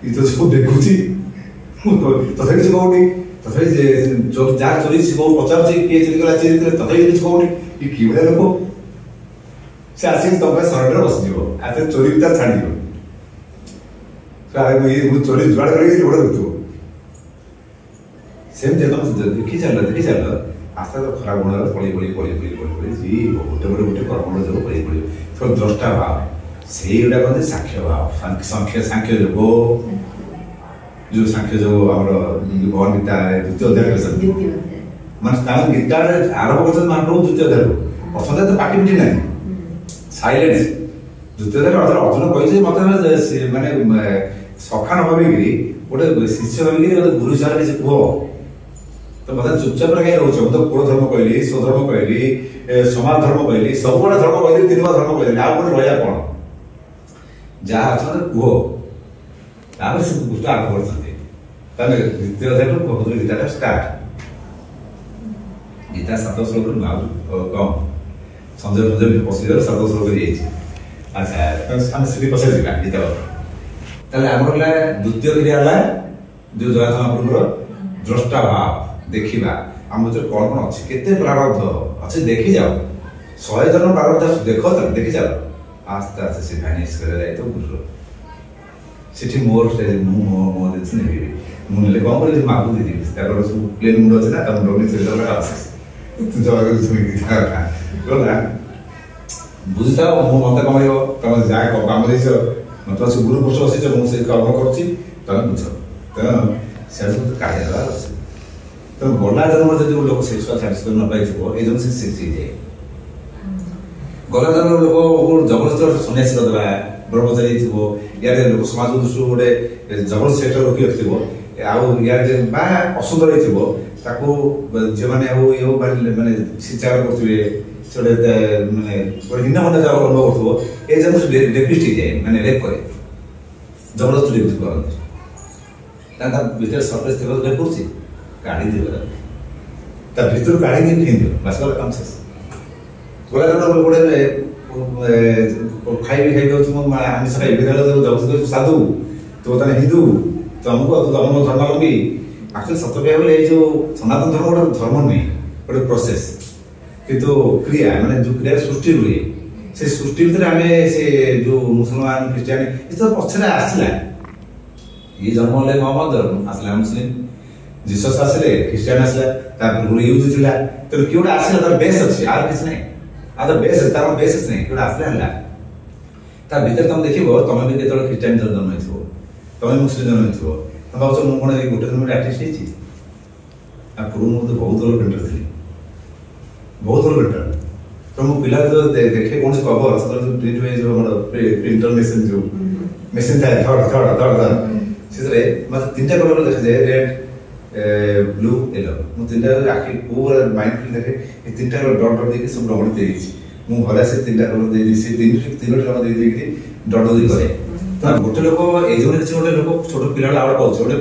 ଏ ତ ସବୁ ଦେଖୁଛି, ତଥାପି କିଛି କହୁନି, ତଥାପି ଯାହା ଚୋରି ସେ କୋଉ ପଚାରୁଛି କିଏ ଚୋରି କଲା, ତଥାପି କିଛି କହୁନି, ଏ କି ଭଳିଆ ଲୋକ। ସେ ଆସିକି ତମ ପାଇଁ ସରଟରେ ବସିଯିବ, ଆରେ ଚୋରି ବି ତାର ଛାଡ଼ିଯିବ, ଚୋରି ଯୁଆଡେ କରିକି ଯୋଉଟା ଦେଖୁଥିବ। ସେମିତି ଦେଖି ଚାଲ ଆସ୍ତେ ଆସ୍ତେ ଖରାପ ଗୁଣ ପଳି ଗୋଟେ କର୍ମଣ ଯୋଗ ପଳି ପଡ଼ିବ। ସବୁ ଦ୍ରଷ୍ଟା ଭାବ, ସେଇଗୁଡ଼ା କହନ୍ତି ସାକ୍ଷ୍ୟ ଭାବ, ସାଂଖ୍ୟ ଯୋଗ, ଯୋଉ ସାଂଖ୍ୟ ଯୋଗ ଆମର ଭଗବତ ଗୀତା ଦ୍ୱିତୀୟ ଅଧ୍ୟାୟ, ମାନେ ତାଙ୍କ ଗୀତାରେ ଆରମ୍ଭ କରୁଛନ୍ତି ମହାପ୍ରଭୁ ଦ୍ୱିତୀୟ ଅଧ୍ୟାୟରୁ। ପ୍ରଥମ ଅଧ୍ୟାୟ ତ ପାଟି ପିଟି ନାହିଁ, ସାଇଲେନ୍ସ। ଦ୍ୱିତୀୟ ଅଧ୍ୟାୟରେ ଅର୍ଜୁନ କହିଛି ମତେ ମାନେ ସଖା ନ ଭାବିକିରି ଗୋଟେ ଶିଷ୍ୟ ଭାବିକିରି ଗୋଟେ ଗୁରୁ ହିସାବରେ କିଛି କୁହ, ତ ମତେ ଚୁପଚାପ କାହିଁ ରହୁଛ? ମୁଁ ତ କୁଳ ଧର୍ମ କହିଲି, ସ୍ୱଧର୍ମ କହିଲି, ସମାଜ ଧର୍ମ କହିଲି, ସବୁଗୁଡା ଧର୍ମ କହିଲି, ତିନିଟା ଧର୍ମ କହିଲି, ଆଉ ଗୋଟେ ରହିବା କଣ? ଯାହା ଅଛନ୍ତି କୁହ। ତାପରେ ସେ କୃଷ୍ଣ ଆରମ୍ଭ କରୁଛନ୍ତି, ତାହେଲେ ଦ୍ୱିତୀୟ ଅଧ୍ୟାୟରୁ ଗୀତାଟା ଷ୍ଟାର୍ଟ। ଗୀତା 7 ଶ୍ଲୋକରୁ କମ୍, ସଞ୍ଜୟ ବସିଯାరు 7 ଶ୍ଲୋକ ହେଇଯାଇଛି। ଆଚ୍ଛା, ଆମେ ସେଠି ପଛରେ ଯିବା ଗୀତା। ତାହେଲେ ଆମର ହେଲା ଦ୍ୱିତୀୟ କ୍ରିୟା ହେଲା ଯୋଉ ଜଗନ୍ନାଥ ମହାପ୍ରଭୁଙ୍କର ଦ୍ରଷ୍ଟା ଭାବ, ଦେଖିବା ଆମ ଭିତରେ କଣ କଣ ଅଛି, କେତେ ପ୍ରାରବ୍ଧ ଅଛି ଦେଖିଯାଅ, 100 ଜଣ ପ୍ରାରବ୍ଧ ଦେଖ, ଦେଖି ଚାଲ, ଆସ୍ତେ ଆସ୍ତେ ସେ ଭ୍ୟାନିଶ କରିବା ଦାୟିତ୍ୱ ଗୁରୁର। ସେଠି ମୋର ମୋ ଜିନିଷ ନେବି, ମୁଁ ନେଲେ କଣ କରିବି, ମାକୁ ଦେଇଦେବି, ତାଙ୍କର ସବୁ ପ୍ଲେନ୍ ମୁଣ୍ଡ ଅଛି ନା, ତା ମୁଣ୍ଡ ବୁଝିଥାଅ, ମୁଁ ମତେ କମେଇବ, ତମେ ଯାହା କାମ ଦେଇଛ, ମତେ ଅଛି ଗୁରୁ ପୃଷ୍ଠ ବସିଛ, ମୁଁ ସେ କର୍ମ କରୁଛି, ତମେ ବୁଝ। ତେଣୁ ସେ ସବୁ କାଢ଼ିଦେବା ଅଛି। ତେଣୁ ଗଲା ଜନ୍ମରେ ଯଦି ଗୋଟେ ଲୋକ ସେକ୍ସୁଆଲ ସାଟିସ୍ଫାକ୍ସନ ନ ପାଇଥିବ, ଏଇ ଜନ୍ମ ସେ ହେଇଯାଏ। ଗଲା ଜନ୍ମର ଲୋକ ଜବରଦସ୍ତ ସନ୍ନ୍ୟାସୀ କରିଦେବା, ବ୍ରହ୍ମଚାରୀ ଥିବ, ଇଆଡ଼େ ଲୋକ ସମାଜ ଦୃଷ୍ଟିରୁ ଗୋଟେ ଜବରଦସ୍ତ ସେକ୍ଟର ରୋକି ରଖିଥିବ, ଆଉ ଇଆଡ଼େ ବା ଅସୁନ୍ଦର ହେଇଥିବ, ତାକୁ ଝିଅମାନେ ହଉ ଇଏ ହଉ ମାନେ ଶିଚାର କରୁଥିବେ, ସେ ଗୋଟେ ମାନେ ହୀନ ମନ୍ୟତା ଅନୁଭବ କରୁଥିବ, ଏ ଜନ୍ମ ରେପିଷ୍ଟ ହେଇଯାଏ, ମାନେ ରେପ୍ କରେ, ଜବରଦସ୍ତ ରେପ୍ କରନ୍ତି। ତା ଭିତରେ ସରପ୍ରାଇଜ ଥିବ, ରେପ୍ କରୁଛି, କାଢି ଦିଅ, ତା ଭିତରୁ କାଢିକି ଫିଙ୍ଗିଦିଅ, ବାସ ଗଲା କାମ ଶେଷ। ଗଲା ଗୋଟେ ଖାଇବି ଯାଉଛି, ମୁଁ ଆମିଷ ଖାଇବି, ଜବରଦସ୍ତ ସାଧୁ, ତୁ ତାହେଲେ ହିନ୍ଦୁ, ତମକୁ ତମ ଧର୍ମାବଲମ୍ବୀ। ଆକ୍ଚୁଆଲି ସତ କହିବାକୁ ଗଲେ ଏଇ ଯୋଉ ସନାତନ ଧର୍ମ ଗୋଟେ ଧର୍ମ ନୁହେଁ, ଗୋଟେ ପ୍ରୋସେସ, କିନ୍ତୁ କ୍ରିୟା, ମାନେ ଯୋଉ କ୍ରିୟା ସୃଷ୍ଟି ହୁଏ, ସେ ସୃଷ୍ଟି ଭିତରେ ଆମେ ସେ ଯୋଉ ମୁସଲମାନ ଖ୍ରୀଷ୍ଟିଆନ ଏସବୁ ପଛରେ ଆସିଲା। ଇଏ ଜନ୍ମ ହେଲେ ମହମ୍ମଦ, ଆସିଲା ମୁସଲିମ, ଜିସସ୍ ଆସିଲେ, ଖ୍ରୀଷ୍ଟିଆନ ଆସିଲା, ତା ପୂର୍ବରୁ ୟୁଜ ଥିଲା। ତେଣୁ କିଏ ଗୋଟେ ଆସିଲା, ତାର ବେସ୍ ଅଛି, ଆଉ କିଛି ନାହିଁ, ଆଉ ତାର ବେସ୍ ଅଛି, ତାର ବେସ୍ ନାହିଁ, କିଏ ଗୋଟେ ଆସିଲା ହେଲା। ତା ଭିତରେ ତମେ ଦେଖିବ, ତମେ ବି ଯେତେବେଳେ ଖ୍ରୀଷ୍ଟିଆନ ଜନ୍ମ ହେଇଥିବ, ତମେ ମୁସଲିମ ଜନ୍ମ ହେଇଥିବ, ତମେ ଭାବୁଛ ମୁଁ କଣ ଏଇ ଗୋଟେ ଜନ୍ମରେ ଆର୍ଟିଷ୍ଟ ହେଇଛି? ତା ପୂର୍ବରୁ ମୁଁ ତ ବହୁତ ଭଲ ପେଣ୍ଟର ଥିଲି, ବହୁତ ଭଲ ପେଣ୍ଟର। ତ ମୁଁ ପିଲା ଦେଖେ କୌଣସି କଭର, ସେତେବେଳେ ପ୍ରିଣ୍ଟ ହୁଏ, ଯୋଉ ଆମର ପ୍ରିଣ୍ଟର ମେସିନ୍, ଯୋଉ ମେସିନ୍ ଥାଏ, ସେଥିରେ ମତେ 3ଟା କଲର ଦେଖାଯାଏ, ରେଡ୍, ବ୍ଲୁ, ୟେଲୋ। ମୁଁ 3ଟା ଆଖି ପୁରା ମାଇଣ୍ଡ ଦେଖେ, ଏ 3ଟା ଡଟ୍ ଡଟ୍ ଦେଇକି ସବୁ ରଙ୍ଗଣ ଦେଇଛି। ମୁଁ ଘରେ ଆସି 3ଟା କଲର ଦେଇଦେଇ ସେ 3ଟି ରଙ୍ଗ ଦେଇଦେଇକି ଡଟୋ ଦେଇ କରେ। ତ ଗୋଟେ ଲୋକ ଏଇ ଯୋଉ କିଛି ଗୋଟେ ଲୋକ ଛୋଟ ପିଲା ଆୱାର୍ଡ ପାଉଛି ଗୋଟେ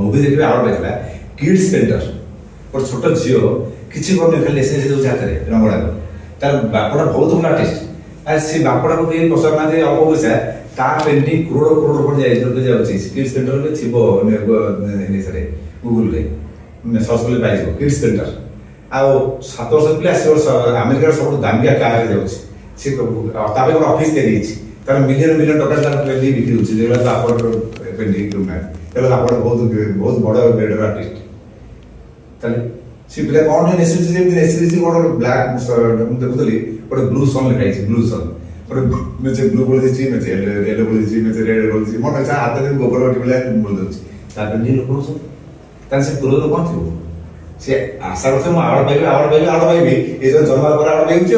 ମୁଭି ଦେଖିବେ ଆୱାର୍ଡ ପାଇଥିଲା କିଡ୍ସ ପେଣ୍ଟର ଗୋଟେ ଛୋଟ ଝିଅ କିଛି କରୁନି ଖାଲି ଏସେ ଦଉଛି ହାତରେ ରଙ୍ଗଗୁଡାକ ତାର ବାପଟା ବହୁତ ଭଲ ଆର୍ଟିଷ୍ଟ ଆଉ ସେ ବାପଟାକୁ କେହି ପସନ୍ଦ ନାହାନ୍ତି ଅଳ୍ପ ପଇସା ତା ପେଣ୍ଟିଂ କରୋଡ଼ କରୋଡ଼ କୋଟି ଯାଉଛି କିଡ୍ସ ପେଣ୍ଟର ଥିବ ଗୁଗୁଲରେ ସର୍ଚ୍ଚ କଲେ ପାଇଯିବ କିଡ୍ସ ପେଣ୍ଟର ଆଉ 7 ବର୍ଷ ପିଲା 80 ବର୍ଷ ଆମେରିକାର ସବୁଠୁ ଦାମିକା କାରରେ ଯାଉଛି ସେ ତା ପାଇଁ ଗୋଟେ ଅଫିସ ତିଆରି ହେଇଛି ତାର ମିଲିୟନ ଟଙ୍କା ତାର ପେଣ୍ଟିଂ ବିକ୍ରି ହେଉଛି ଯେଗୁଡ଼ା ଆପଣ ପେଣ୍ଟିଂ କରୁନାହାନ୍ତି ତାହେଲେ ଆପଣ ବହୁତ ବଡ଼ ଗ୍ରେଡର ଆର୍ଟିଷ୍ଟ ତାହେଲେ ସେ ପିଲା କ'ଣ ନେସିଛି ଯେମିତି ନେସିଛି କ'ଣ ଗୋଟେ ବ୍ଲାକ୍ ମୁଁ ଦେଖୁଥିଲି ଗୋଟେ ବ୍ଲୁ ସନ୍ ଲେଖା ହେଇଛି ବ୍ଲୁ ସନ୍ ଗୋଟେ ମେଚେ ବ୍ଲୁ ବୋଳିଛି ମେଚେ ରେଡ୍ ବୋଳିଛି ମେଚେ ରେଡ୍ ବୋଳିଛି ମନ ଇଚ୍ଛା ହାତରେ ଗୋବର ଗୋଟି ଭଳିଆ ବୋଳି ଦେଉଛି ତା ପେଣ୍ଟିଂ ଲୋକ ହେଉଛନ୍ତି ତାହେଲେ ସେ ପୂର୍ବରୁ କ'ଣ ଥିବ ସେ ଆଶା କରୁଥିବ ମୁଁ ଆୱାର୍ଡ ପାଇବି ଏ ଯୋଉ ଜନ୍ମ ପରେ ଆୱାର୍ଡ ପାଇଛି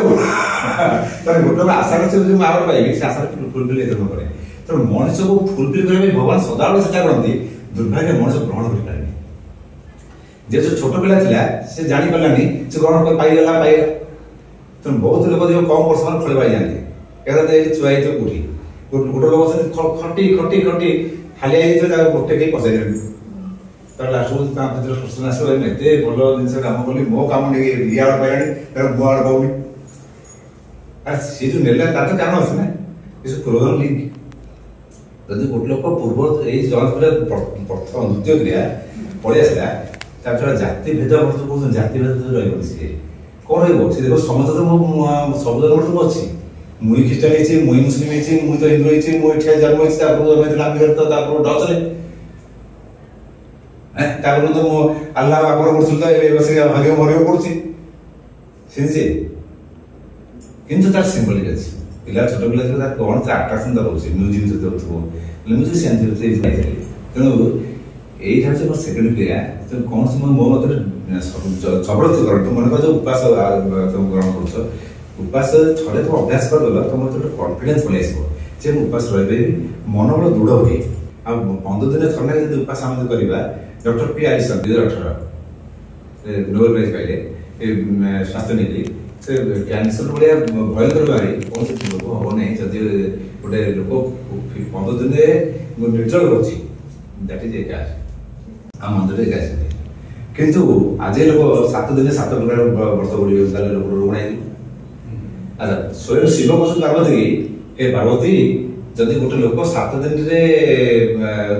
ତାହେଲେ ଗୋଟେ ଲୋକ ଆଶା କରୁଥିବ ମୁଁ ଆୱାର୍ଡ ପାଇବି ସେ ଆଶାରେ ଫୁଲଫିଲ୍ ଜନ୍ମ କରେ ତେଣୁ ମଣିଷକୁ ଫୁଲଫିଲ୍ କରିବା ପାଇଁ ଭଗବାନ ସଦାବେଳେ ଚେଷ୍ଟା କରନ୍ତି ଦୁର୍ଭାଗ୍ୟ ମଣିଷ ଗ୍ରହଣ କରିପାରେନି ଯେ ଯୋଉ ଛୋଟ ପିଲା ଥିଲା ସେ ଜାଣିପାରିଲାନି ସେ ଗ୍ରହଣ ପାଇଗଲା ତେଣୁ ବହୁତ ଲୋକ ଯୋଉ କମ ବର୍ଷ ମାନେ ଫଳ ପାଇଯାଆନ୍ତି ଏକାଥରେ ଛୁଆ ହେଇଥିବ କୋଉଠି ଗୋଟେ ଲୋକ ଖଟି ହାଲିଆ ହେଇଥିବ ତାକୁ ଗୋଟେ କେହି ପଚାରିବେନି ତାର ଲାଷ୍ଟକୁ ତା ଭିତରେ ପ୍ରଶ୍ନ ଆସିବ ଏତେ ଭଲ ଜିନିଷ କାମ କଲି ମୋ କାମ ନେଇକି ଇଆଡ ପାଇଲାଣି ମୁଁ ଆଡ ପାଉନି ଆରେ ସେ ଯୋଉ ନେଲା ତାର ତ କାରଣ ଅଛି ନା ଏସବୁ କ୍ରୋଧର ଲିଙ୍କ ଯଦି ଗୋଟେ ଲୋକ ପୂର୍ବ ଏଇ ଜଗତ ପ୍ରଥମ ଦ୍ୱିତୀୟ କ୍ରିୟା ପଳେଇ ଆସିଲା ତାପରେ ଜାତି ଭେଦ ବର୍ଷ କହୁଛନ୍ତି ଜାତି ଭେଦ ରହିବନି ସିଏ କ'ଣ ରହିବ ସେ ଦେଖ ସମସ୍ତେ ତ ସବୁ ଜନ୍ମ ଅଛି ମୁଇଁ ଖ୍ରୀଷ୍ଟିଆନ ହେଇଛି ମୁଇଁ ମୁସଲିମ ହେଇଛି ମୁଇଁ ତ ହିନ୍ଦୁ ହେଇଛି ମୁଁ ଏଠି ଜନ୍ମ ହେଇଛି ତାପରେ ଜନ୍ମ ହେଇଥିଲା ଆମେରିକା ତ ତାପରେ ଡଚରେ ତାପରେ ତ ମୁଁ ଆଲ୍ଲାହ ବାପର କରୁଥିଲି ତ ଏବେ ବସିକି ଭାଗ୍ୟ ମରିବାକୁ ପଡୁଛି ସେମିତି କିନ୍ତୁ ତାର ସିମ୍ବଲିକ ଅଛି ପିଲା ଛୋଟ ପିଲା ଥିବ ତାର କ'ଣ ତାର ଆଟ୍ରାକ୍ସନ ତାର ରହୁଛି ମ୍ୟୁଜିକ୍ ଯଦି ହେଉଥିବ ମ୍ୟୁଜିସିଆନ ପାଇଥିଲି ତେଣୁ ଏଇଟା ହେଉଛି ମୋର ସେକେଣ୍ଡ କ୍ରିୟା ତେଣୁ କୌଣସି ମୋ ମତରେ ଜବରଦସ୍ତି କରନ୍ତୁ ମନେକର ଯୋଉ ଉପାସ ଗ୍ରହଣ କରୁଛ ଉପାସ ଥରେ ତୁମ ଅଭ୍ୟାସ କରିଦେଲ ତୁମର ଗୋଟେ କନଫିଡେନ୍ସ ପଳେଇ ଆସିବ ଯେ ମୁଁ ଉପାସ ରହିପାରିବି ମନୋବଳ ଦୃଢ଼ ହୁଏ ଆଉ 15 ଦିନ ଥରେ ଯଦି ଉପାସ ଆମେ କରିବା doctor P Alisson 2018 Nobel prize ପାଇଲେ ସ୍ୱାସ୍ଥ୍ୟ ନେଇକି ସେ କ୍ୟାନ୍ସର ଭଳିଆ ଭୟଙ୍କର ବେମାରୀ କୌଣସି ରୋଗ ହବ ନାହିଁ ଯଦି ଗୋଟେ ଲୋକ 15 ଦିନରେ ନିର୍ଜଳ କରୁଛି ଦ୍ୟାଟ୍ ଇଜ ଏକା ଆମ ମନ୍ଦିରରେ ଏକା ଆସିବେ କିନ୍ତୁ ଆଜି ଲୋକ 7 ଦିନେ 7 ପ୍ରକାର ବ୍ରତ ପଡ଼ିବେ ତାହେଲେ ଲୋକ ରୋଗ ନାହିଁ ଆଚ୍ଛା ସ୍ୱୟଂ ଶିବ କହୁଛନ୍ତି ପାର୍ବତୀ କି ଏ ପାର୍ବତୀ ଯଦି ଗୋଟେ ଲୋକ 7 ଦିନରେ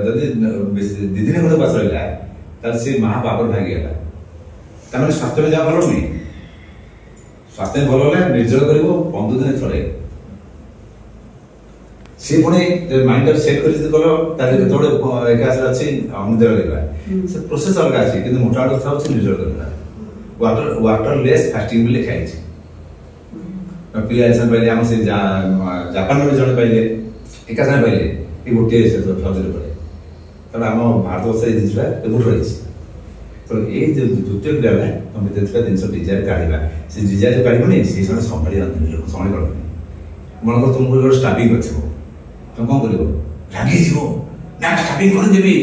ଯଦି 2 ଦିନ ଖଣ୍ଡେ ଉପାସ ରହିଲା ତାହେଲେ ସେ ମହାପାପରେ ଭାଙ୍ଗିଗଲା ତାମାନେ ସ୍ୱାସ୍ଥ୍ୟ ଯାହା ଭଲ ନୁହେଁ ସ୍ୱାସ୍ଥ୍ୟ ଭଲ ହେଲେ ନିର୍ଜଳ କରିବ 15 ଦିନ ଥରେ ସେ ପୁଣି ମାଇଣ୍ଡ ସେଟ୍ କରି ଯଦି କଲ ତାହେଲେ କେତେବେଳେ ଏକାଶରେ ଅଛି ଅନିଦ୍ରା ରହିବା ସେ ପ୍ରୋସେସ ଅଲଗା ଅଛି କିନ୍ତୁ ମୋଟାମୋଟି କଥା ହେଉଛି ନିର୍ଜଳ କରିବା ୱାଟର ଲେସ୍ ଫାଷ୍ଟିଂ ବୋଲି ଲେଖା ହେଇଛି ପିଲା ପାଇଲେ ଆମ ସେ ଜାପାନରେ ଜଣେ ପାଇଲେ ଏକା ସାଙ୍ଗେ ପାଇଲେ ଏ ଗୋଟିଏ ସର୍ଜରୀ ପଡ଼େ ତେଣୁ ଆମ ଭାରତବର୍ଷ ଏଇ ଜିନିଷଟା ଏବେଠୁ ରହିଛି ତେଣୁ ଏଇ ଯେଉଁ ଦ୍ୱିତୀୟ କ୍ରିୟା ହେଲା ତମ ଭିତରେ ଥିବା ଜିନିଷ ଡିଜାୟାର କାଢ଼ିବା ସେ ଡିଜାୟାର କାଢ଼ିବନି ସେଇ ସମୟରେ ସମ୍ଭାଳି ପାରନ୍ତିନି ଲୋକ ସମ୍ଭାଳି ପାରନ୍ତିନି ମନେକର ତୁମକୁ ଗୋଟେ ଷ୍ଟାବିଂ କରିଥିବ ତମେ କ'ଣ କରିବ ରାଗିଯିବ ନା ଷ୍ଟାବିଂ କରିଦେବି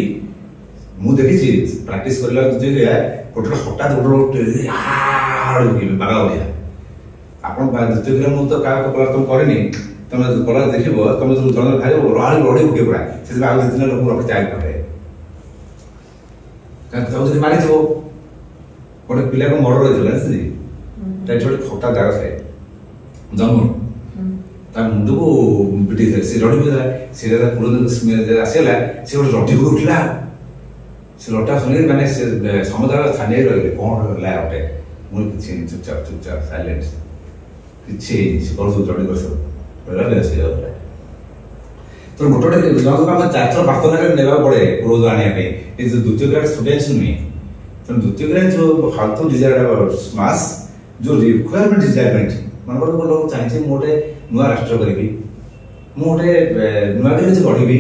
ମୁଁ ଦେଖିଛି ପ୍ରାକ୍ଟିସ କରିଲା ଦ୍ୱିତୀୟ କ୍ରିୟା ଗୋଟେ ହଠାତ୍ ଗୋଟେ ବାଗା ଭଳିଆ ଆପଣ ଦ୍ୱିତୀୟ କ୍ରିୟା ମୁଁ ତ କାହାକୁ କଲା ତମେ କରିନି ତମେ କଲା ଦେଖିବ ତମେ ଜଣେ ଖାଇବ ରଡ଼ି ପକେଇ ପଡ଼ା ସେଥିପାଇଁ ଆଉ 2-3 ଲୋକଙ୍କୁ ରଖି ଚାରି ପାଖରେ ତମେ ଯଦି ମାରିଥିବ ଗୋଟେ ପିଲାକୁ ମର୍ଡର ହେଇଥିଲା ସେଠି ଗୋଟେ ଖଟା ଦାଗ ଥାଏ ଜନ୍ମ ତା ମୁଣ୍ଡକୁ ପିଟିଥିଲା ସେ ରଡ଼ି ପିଲା ସେଇଟା ପୁରୁଷ ଆସିଗଲା ସେ ଗୋଟେ ରଟିକୁ ଉଠିଲା ସେ ରଟା ଶୁଣିକି ମାନେ ସେ ସମସ୍ତେ ଛାନିଆ ରହିଲେ କ'ଣ ହେଲା ଗୋଟେ ମୁଁ କିଛି ଚୁପଚାପ ସାଇଲେଣ୍ଟ କିଛି ହେଇନି ସେ କରୁଛୁ ଜଣେ କରିସବୁ ତେଣୁ ଗୋଟେ ଜଣକୁ ଆମେ 4 ଥର ପ୍ରାର୍ଥନା ନେବାକୁ ପଡ଼େ କ୍ରୋଧ ଆଣିବା ପାଇଁ ଏ ଯେଉଁ ଦ୍ୱିତୀୟ କ୍ରିୟା ଷ୍ଟୁଡେଣ୍ଟସ ନୁହେଁ ତେଣୁ ଦ୍ୱିତୀୟ କ୍ରିୟା ଯେଉଁ ଫାଲତୁ ଡିଜାୟାର ସ୍ମାସ୍ ଯେଉଁ ରିକ୍ୱାରମେଣ୍ଟ ଡିଜାୟାରମେଣ୍ଟ ମନେକର ଗୋଟେ ଲୋକ ଚାହିଁଛି ମୁଁ ଗୋଟେ ନୂଆ ରାଷ୍ଟ୍ର କରିବି ମୁଁ ଗୋଟେ ନୂଆ କିଛି ଗଢ଼ିବି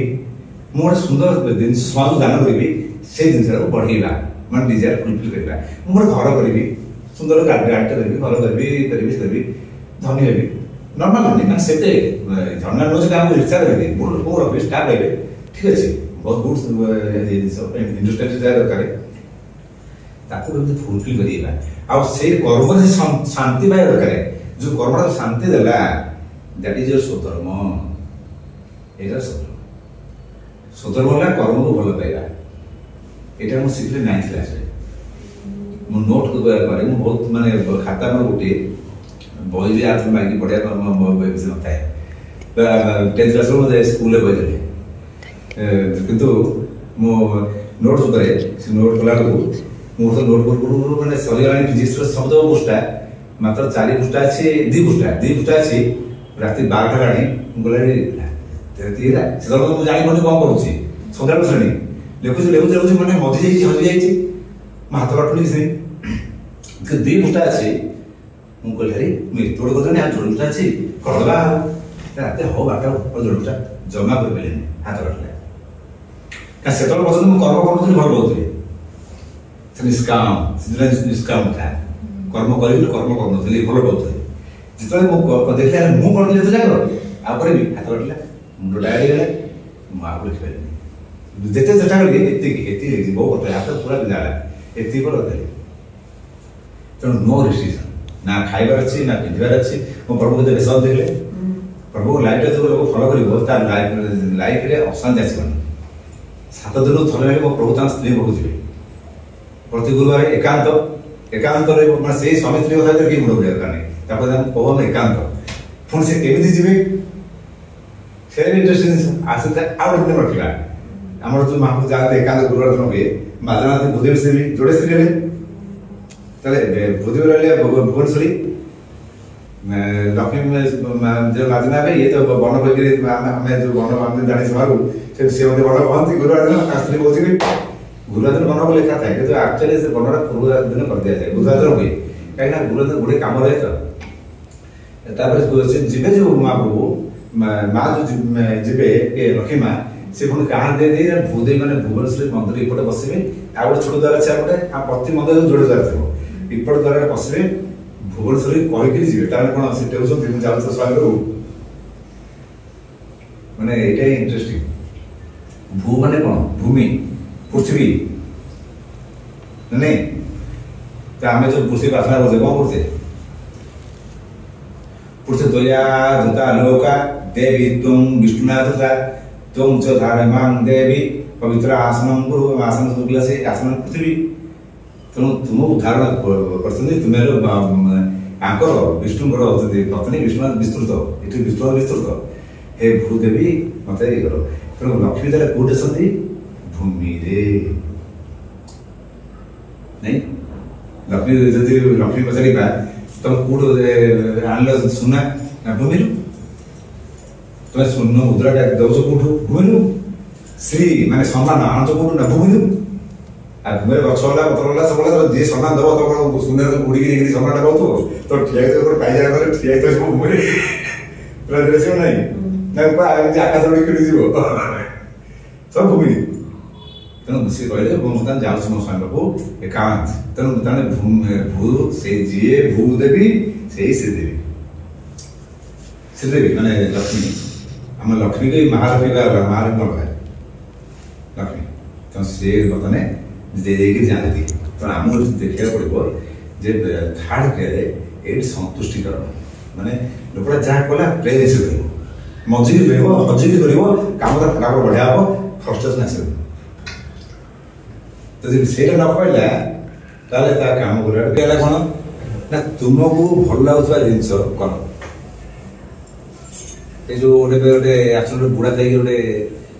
ମୁଁ ଗୋଟେ ସୁନ୍ଦର ଜିନିଷ ସମାଜକୁ ଦାନ କରିବି ସେଇ ଜିନିଷଟାକୁ ବଢ଼େଇବା ମାନେ ଡିଜାୟାର ଫୁଲଫିଲ୍ କରିବା ମୁଁ ଗୋଟେ ଘର କରିବି ସୁନ୍ଦର ଗାଡ଼ିଟେ କରିବି ଘର କରିବି ଧନୀ ହେବି ନର୍ମାଲ ଧନୀ ମାନେ ସେତେ ଧନୀ ନଉଛି କାହାକୁ ରିକ୍ସା ଦେବେ ବହୁତ ଲୋକଙ୍କୁ ରଖିବି ଷ୍ଟାଫ୍ ରହିବେ ଠିକ ଅଛି ବହୁତ ଗୁଡ୍ ଜିନିଷ ଇଣ୍ଡଷ୍ଟ୍ରିଆଲ ଡିଜାୟାର ଦରକାର ତାକୁ କେମିତି ଫୁଲଫିଲ୍ କରିବା ଆଉ ସେଇ କର୍ମରେ ଶାନ୍ତି ପାଇବା ଦରକାର जो कर्मटा शांति देला दैट इज योर स्वधर्म एटा स्वधर्म होला कर्म को भल पाइबा एटा मु सिखले 9th क्लास रे मु नोट को करे मु बहुत माने खाता में गोटे बही भी हाथ में मागी पड़िया बही भी नता है 10th क्लास में स्कूल बही देले किंतु मो नोट करे से नोट कला को मु तो नोट कर माने सरियाणी फिजिक्स रो शब्द पुष्टा मात्र 4 पुष्टा अछि 2 पुष्टा अछि राति 12 गाणी गोलाडी तेरा से तो मु जानि कोन कोन करूची सदर श्रेणी लेखुची माने मधि जाई म हाथ बाटुली से 2 पुष्टा अछि मु कहले मु तोड़ को ने हाथ जोड़ुटा अछि करला राते हो बाटा जोड़ुटा जमा कर बेले हाथ बाटले का सेतल पसंद मु कर्म करथि भल बोलथि निष्काम था कर्म करिले कर्म करनथि भल बोलथि जितले मु देखले मु करले तो जाकर आ करे भी हाथ बाटले मुंड डायरी गले मु आ लिख बेले जेते जटा गले एति बहुत हाथ पूरा बिलाला एति पर देले तेणु नो रिस्ट्रिक्शन ना खाइबार अच्छी ना पिंधार अच्छी मो प्रभु को सब देखले प्रभु लाइफ जो लोग फॉलो करिवो तार लाइफ रे अशांति आसीबनी 7 दिन थले मो प्रभु ता स्त्री को जिवे प्रति गुरुवार एकांत रे माने से स्वामी स्त्री कथा के मुंड बुझार काने तापर हम कहम एकांत पुन से केमिति जिवे से इंटरेस्टिंग आसता आउट दिन रखिबा हमर जो महापुर जाते एकांत गुरुवार दिन हुए बाजनाथ बुद्धि श्री जोड़े श्री ले तले बुद्धि वाले भुवनेश्वरी लक्ष्मी जो बाजना है ये तो वन बगे हमें जो वन हम जानी सभारू से वन कहती गुरुवार दिन शास्त्री बोझी गुरुवार दिन वन को लिखा था कि एक्चुअली से वनटा गुरुवार दिन कर दिया जाए बुधवार दिन हुए कहीं गुरुवार दिन गोटे कम रहे तो जीवे जो महाप्रभु माँ जो जीवे लक्ष्मी माँ से पुणी कहाँ दे भूदेवी मैंने भुवनेश्वरी मंदिर इपटे बसवे आ गोटे छोट द्वार अच्छे गोटे प्रति मंदिर जोड़े द्वार थो इपट द्वारा पसवे भुवनेश्वरी कहीकि जी कौन से टेउछन जाऊ स्वामी को माने एटा इंटरेस्टिंग भू माने कौन भूमि पृथ्वी नहीं तो आम जो पृथ्वी प्रार्थना करते कौन करते पृथ्वी दया धुता लोका देवी तुम विष्णुनाथ तुम च धारमां देवी पवित्र आसनम गुरु आसन सुबिला से आसन पृथ्वी तेणु तुम उदाहरण करते तुम्हें आंकर विष्णुଙ୍କର पत्नी विष्णु विस्तृत ये विष्णु विस्तृत हे भूदेवी मत ये करो तेणु लक्ष्मी देले कोटे सती भूमि रे नहीं लक्ष्मी जदि लक्ष्मी पचारिबा तुम कोट आनल सुना ना भूमि तुम सुन्न मुद्राटा दौच कोठू भूमि श्री माने सम्मान आनच कोठू ना भूमि आ भूमि गछला पत्रला सबला जे सम्मान दबो तो सुन्दर तो गुडी गिरी सम्मान दबो तो ठिया तो पाइजा करे ठिया तो सब भूमि पूरा दृश्य नहीं ना पा जे आकाश उडी कडी जीवो सब भूमि तेणु बुझी कहले बर्तमान जाऊँ मो स्वामी बाबू एकांत तेणु ताने भू से जीए भूदेवी से श्रीदेवी माने लक्ष्मी आम लक्ष्मी के महालक्ष्मी का महालक्ष्मी लक्ष्मी तो से बतने देखिए जानती तो आमको देखा पड़ो जे थार्ड क्रिया ये संतुष्टिकरण माने लोकटा जहाँ कला प्रेज कर मजिकी रहा मजिकी कर कम फटाफट बढ़िया हम फ्रस्ट्रेशन आस से न कहला काम कर कौन ना तुमको भल लगुवा जिनस कर ये जो गोटे गोटे बुढ़ा थी गोटे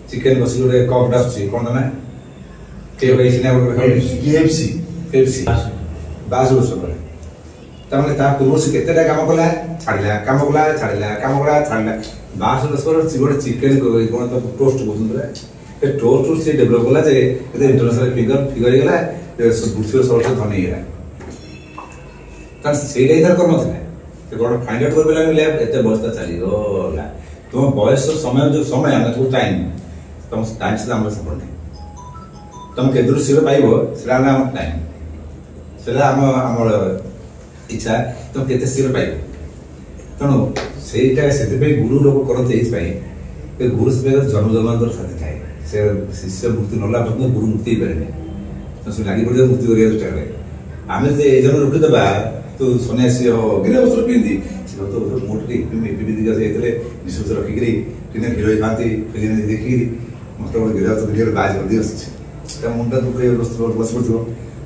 चिकेन बस गोटे कप आसुच्छी कौन ना पूर्व से केतेटा काम कला छाड़ा काम कला छाड़ा काम कला छाड़ा 22 वर्ष पर गोटे चिकेन कौन तो टोस्ट कहते टोस्ट से डेभलप कला इंटरनेशनल फिगर गला पृथ्वी सर्वस्व धनी होगा से कर्म था कौन फाइंड आउट कर एत बयस चलीगला तुम बयस समय जो समय आम टाइम तुम टाइम से सपोर्ट नहीं तुम के शीघ्र पाइब से टाइम से इच्छा तुम के शीघ्र पाइब तेणु से गुरु लोग करते गुरु से जन्म जन्मांतर साथी थाए से शिष्य मुक्ति नला पर्यटन गुरु मुक्ति हो पारे तो से लगी पड़े मुक्ति कर चेष्टा करें आम जो ये जन रोकीदेवा तो सन्यासी गिरी वस्त्र पिंधि तो मोटे दिखा जाते निश्वास रखिकी हिरो खाती फिल्म देखिकी मत गिरा तो भिडियो बाज कर दिए मुंडा दुख बस पड़ो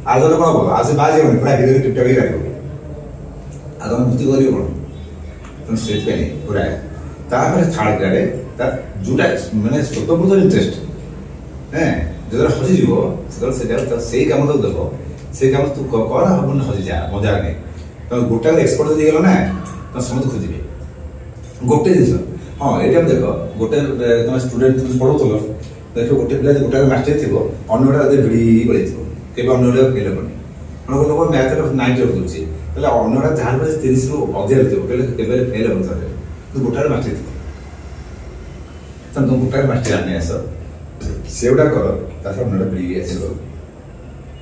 आज कौन हम आज से बाज पूरा हिरो टिपटा गाड़ी आज मुक्ति कर तुम स्टेज पे पूरा तापर थर्ड ग्रेड जोटा मानने स्वतंत्र इंटरेस्ट जो हजिज से कम तो देख से कम तू कर हम हजिजा मजा नहीं तुम गोटा एक्सपर्ट गल ना तुम समझ खोजे गोटे जिन हाँ ये देख गोटे तुम स्टूडेंट तुम पढ़ाऊल देख गोटे पिला गोटा मास्टर थी अगर भिड़ी पड़े केवल अगर खेलबनी मैं लोग मैथ 90 रखी अगर जहाँ 30 रु अधिक रखिए फेल हम तू गोटार मास्टर थी तुम गोटार मास्टर आने आस से गुटा कर अगर भिड़ी आस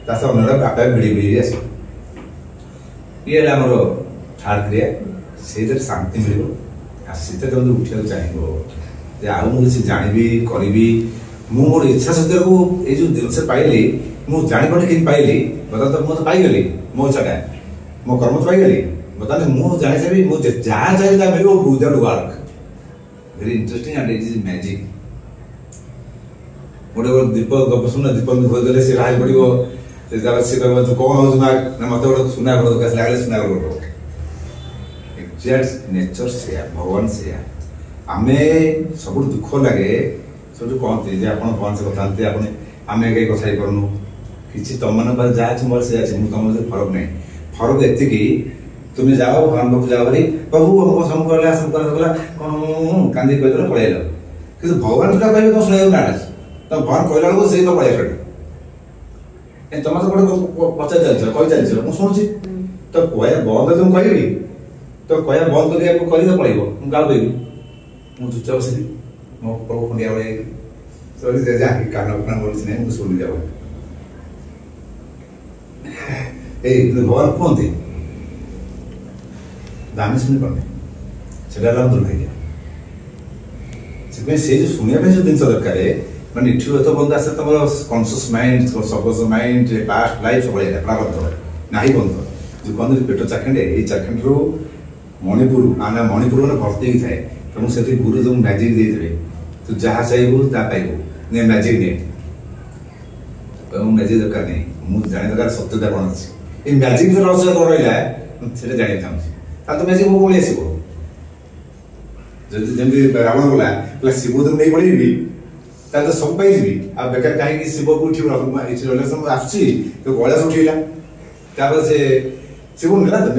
अगर बापा भिड़ी भिड़ी आस ये आमर थर्ड क्रिया से शांति मिल से तुम उठा चाहिए आउ मुझे जानी करी मु मोर इच्छा शक्ति को ये जो जिनस पाइली मुझे जापारे कि पाइली बता तो मुझे पाइगली मो इच्छाटा मो कर्म तो पाइगली बता मुझे जानी चाहिए मुझे जहाँ चाहिए मिले without work very interesting and it is magic गोटे दीप गप सुन दीप धोदेले सी राय पड़ो सी कह तू कौन हो मत गोटे सुना घर दरकार लगे सुना घर एक्जाक्ट नेचर से भगवान से आम सब दुख लगे सब कहते आप भगवान से कथा आम कहीं कथा करूँ कि तुम मान जहाँ मोर से तुम फरक नहीं फरक एति तुम्हें जाओ भगवान पाक जाओ भाई प्रभु हमको समकला कांदी कहते पलैल कि भगवान जो कहे तुम शुणा नाराज तुम भगवान कहला बेलू से तो पलैस तुम तो गोटे पचार चल कही चल मुझे शुणुची तो कह बंद तुम कह तो कह बंद कर तो पड़ो मुझे गाँव देवी मुझे चुपचाप बसली मो प्रभु खंडिया भाई जहाँ कान फान बोलूँ नहीं मुझे शुणी जाओ भगवान कहते दामी शुणी पाने से दुर्भाग्य से जो शुणा जो जिन दरकार मानने इठू एत बंद आसे तुम कनसीयस माइंड सबकस माइंड पास्ट लाइफ सब प्रारब्ध ना बंद जो कहते पेट चाखंड ये चाखंड रू मणिपुर आना मणिपुर मैंने भर्ती थाए तुम से गुरु तुम मैजिक देते तू जहाँ चाहबू ता पाइबू ने मैजिक नहीं मैजिक दरकार नहीं मुझे जाने दरकार सत्यता कौन अच्छी ये मैजिक जो रहस्य कौन रहा से जाना चाहिए तो मैजिक मो भाई आसो जमी रावण गला शिव तुम नहीं पड़ी तो सब पाई आ बेकार कहीं शिव को उठी आसूसी तो गला से उठेगा से शिव नेला तो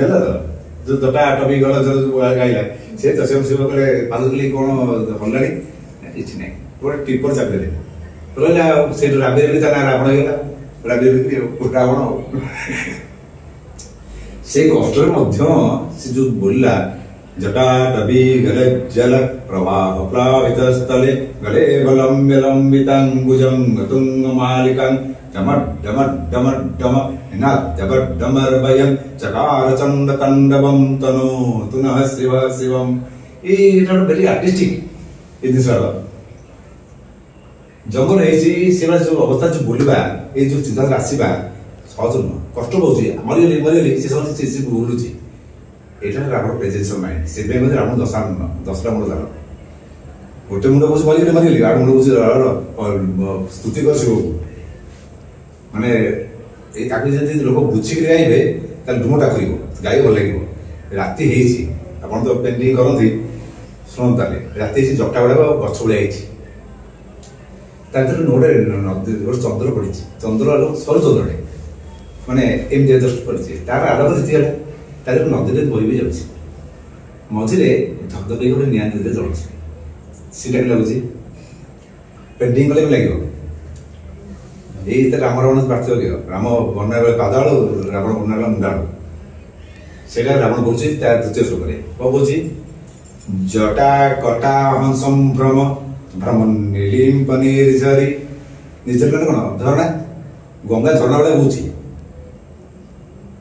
जो दटा टपी गला जो गाइला से तो शिव कहे पादुली कौन हल्ला किसी ना गोटे टिपर चापे रहा से राबे रावण गला राबे रावण से कष्ट से जो बोलला जटा टबी गले जल प्रवाह प्लावित स्थले गले लंबितांगुजं गतुंग मालिकं डमट डमट डमट डम निनाद जबट डमर भयं चकार चंड कंडवम तनो तुनः शिव शिवम ये वेरी आर्टिस्टिक ये जिस जंगल है जो अवस्था जो बोलवा ये जो चिंता आसवा सहज नुह कष्ट बहुत मरीगली मरीगली से बोलुची यहाँ रावण प्रेजेंस माइंड से रावण दसटा मुंड दार गोटे मुंड बुझे मरीगली मरीगली आठ मुंड बुझे स्तुति कर शिव माने लोक बुझिक गाइबे धूमटा कर गाई भल लगे राति आप तो पेंटिंग करती शुणु राति जटा गुड़ाक गछ भाया गोटे चंद्र पड़ी चंद्र सर चंद्रटे माने एमती जस्ट पड़ी तार आलोक जी नदी बही भी जाऊँगी मझे धकधक गोटे निआ नदी जलुची सीटा लगुच पेंटिंग कले लगे ये राम रावण पार्थक्य राम बना बेले पादाड़ रावण बना बेले मुंडाड़ से रावण बोलूँ द्वितीय श्लोक कौन बोल जटा कटा हंसम भ्रम भ्रम नीलिम पनीर झरी निजर कौन झरणा गंगा झरणा गुड़ा बोची